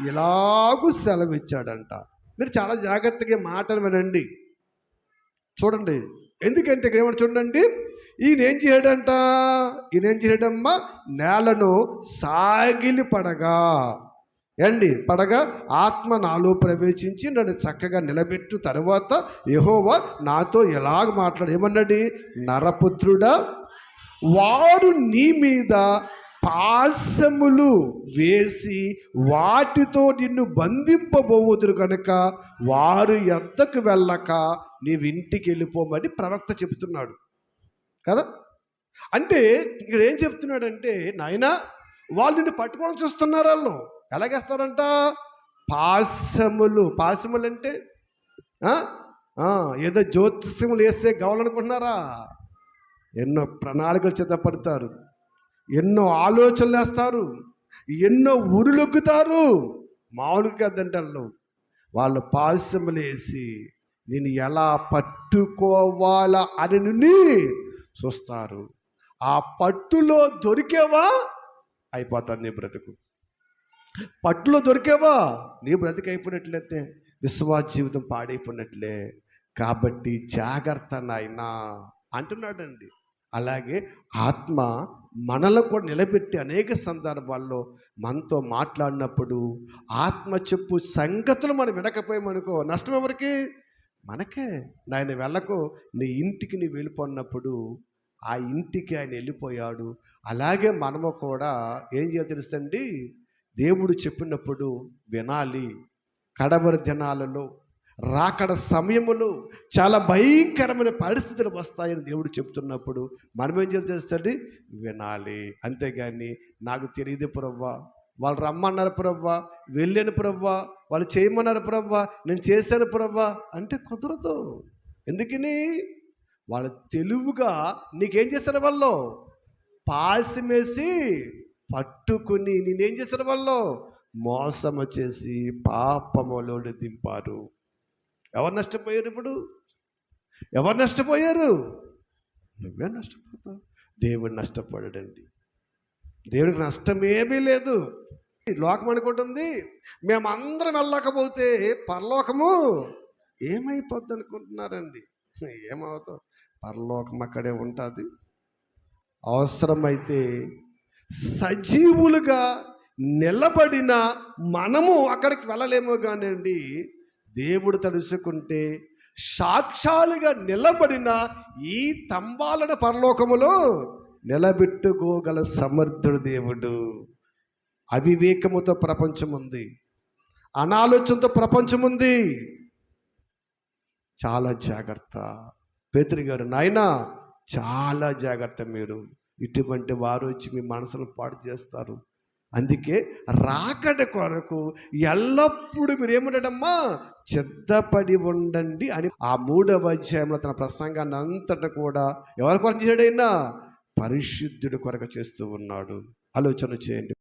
ఇలాగూ సెలవిచ్చాడంట. మీరు చాలా జాగ్రత్తగా మాటలు వినండి, చూడండి. ఎందుకంటే ఇక్కడ ఏమన్నా చూడండి, ఈయన ఏం చేయడమ్మా, నేలను సాగిలి పడగా పడగా ఆత్మ నాలో ప్రవేశించి నన్ను చక్కగా నిలబెట్టు తర్వాత యెహోవా నాతో ఎలాగ మాట్లాడు, ఏమన్నాడు? నరపుత్రుడా, వారు నీ మీద పాశములు వేసి వాటితో నిన్ను బంధింపబోవుదురు కనుక వారు ఎద్దకు వెళ్ళక నీవు ఇంటికి వెళ్ళిపోమని ప్రవక్త చెబుతున్నాడు కదా. అంటే ఇక్కడ ఏం చెప్తున్నాడంటే, నాయనా వాళ్ళు నిన్ను పట్టుకోవడం చూస్తున్నారు. వాళ్ళు ఎలాగేస్తారంట? పాశములు అంటే ఏదో జ్యోతిష్యములు వేస్తే గవలనుకుంటున్నారా? ఎన్నో ప్రణాళికలు చేతపడతారు, ఎన్నో ఆలోచనలు వేస్తారు, ఎన్నో ఉరులొగ్గుతారు. మామూలుగా కదంటే వాళ్ళు పాశములు వేసి నేను ఎలా పట్టుకోవాలా అని చూస్తారు. ఆ పట్టులో దొరికేవా అయిపోతుంది నీ బ్రతుకు. పట్టులో దొరికేవా నీ బ్రతుకు అయిపోయినట్లయితే విశ్వాస జీవితం పాడైపోయినట్లే. కాబట్టి జాగ్రత్త నాయనా అంటున్నాడండి. అలాగే ఆత్మ మనలో కూడా నిలబెట్టి అనేక సందర్భాల్లో మనతో మాట్లాడినప్పుడు ఆత్మ చెప్పు సంగతులు మనం వినకపోయామనుకో నష్టం ఎవరికి? మనకే. నాయన వెళ్ళకు, నీ ఇంటికి నీ వెళ్ళిపోయినప్పుడు ఆ ఇంటికి ఆయన వెళ్ళిపోయాడు. అలాగే మనము కూడా ఏం చేయాలి తెలుసండి, దేవుడు చెప్పినప్పుడు వినాలి. కడవరి దినాలలో రాకడ సమయములో చాలా భయంకరమైన పరిస్థితులు వస్తాయని దేవుడు చెప్తున్నప్పుడు మనం ఏం చేస్తుంది? వినాలి. అంతేగాని నాకు తెలియదు ప్రవ్వా, వాళ్ళు రమ్మన్నారు ప్రవ్వా, వెళ్ళాను ప్రవ్వా, వాళ్ళు చేయమన్నారు ప్రవ్వా, నేను చేశాను ప్రవ్వా అంటే కుదరదు. ఎందుకని? వాళ్ళు తెలివిగా నీకేం చేశారు? వాళ్ళు పాసిమేసి పట్టుకుని నేనేం చేశారు? వాళ్ళు మోసం చేసి పాపములో దింపారు. ఎవరు నష్టపోయారు? ఇప్పుడు ఎవరు నష్టపోయారు? నువ్వే నష్టపోతావు. దేవుడు నష్టపోయాడండి. దేవుడికి నష్టమేమీ లేదు. లోకం అనుకుంటుంది మేమందరం వెళ్ళకపోతే పరలోకము ఏమైపోద్ది అనుకుంటున్నారండి. ఏమవుతావు? పరలోకం అక్కడే ఉంటుంది. అవసరమైతే సజీవులుగా నిలబడిన మనము అక్కడికి వెళ్ళలేమో కానివ్వండి, దేవుడు తలుసుకుంటే సాక్షాలుగా నిలబడిన ఈ తంబాలను పరలోకములో నిలబెట్టుకోగల సమర్థుడు దేవుడు. అవివేకముతో ప్రపంచం ఉంది, అనాలోచనతో ప్రపంచం ఉంది. చాలా జాగ్రత్త. పేతురు గారు, నాయనా చాలా జాగ్రత్త, మీరు ఇటువంటి వారు వచ్చి మీ మనసును పాడు చేస్తారు. అందుకే రాకడ కొరకు ఎల్లప్పుడూ మీరు ఏముండడమ్మా, సిద్ధపడి ఉండండి అని ఆ 3వ అధ్యాయంలో తన ప్రసంగాన్ని అంతటా కూడా ఎవరి కొరకు చేయడైనా పరిశుద్ధుడి కొరకు చేస్తూ ఉన్నాడు. ఆలోచన చేయండి.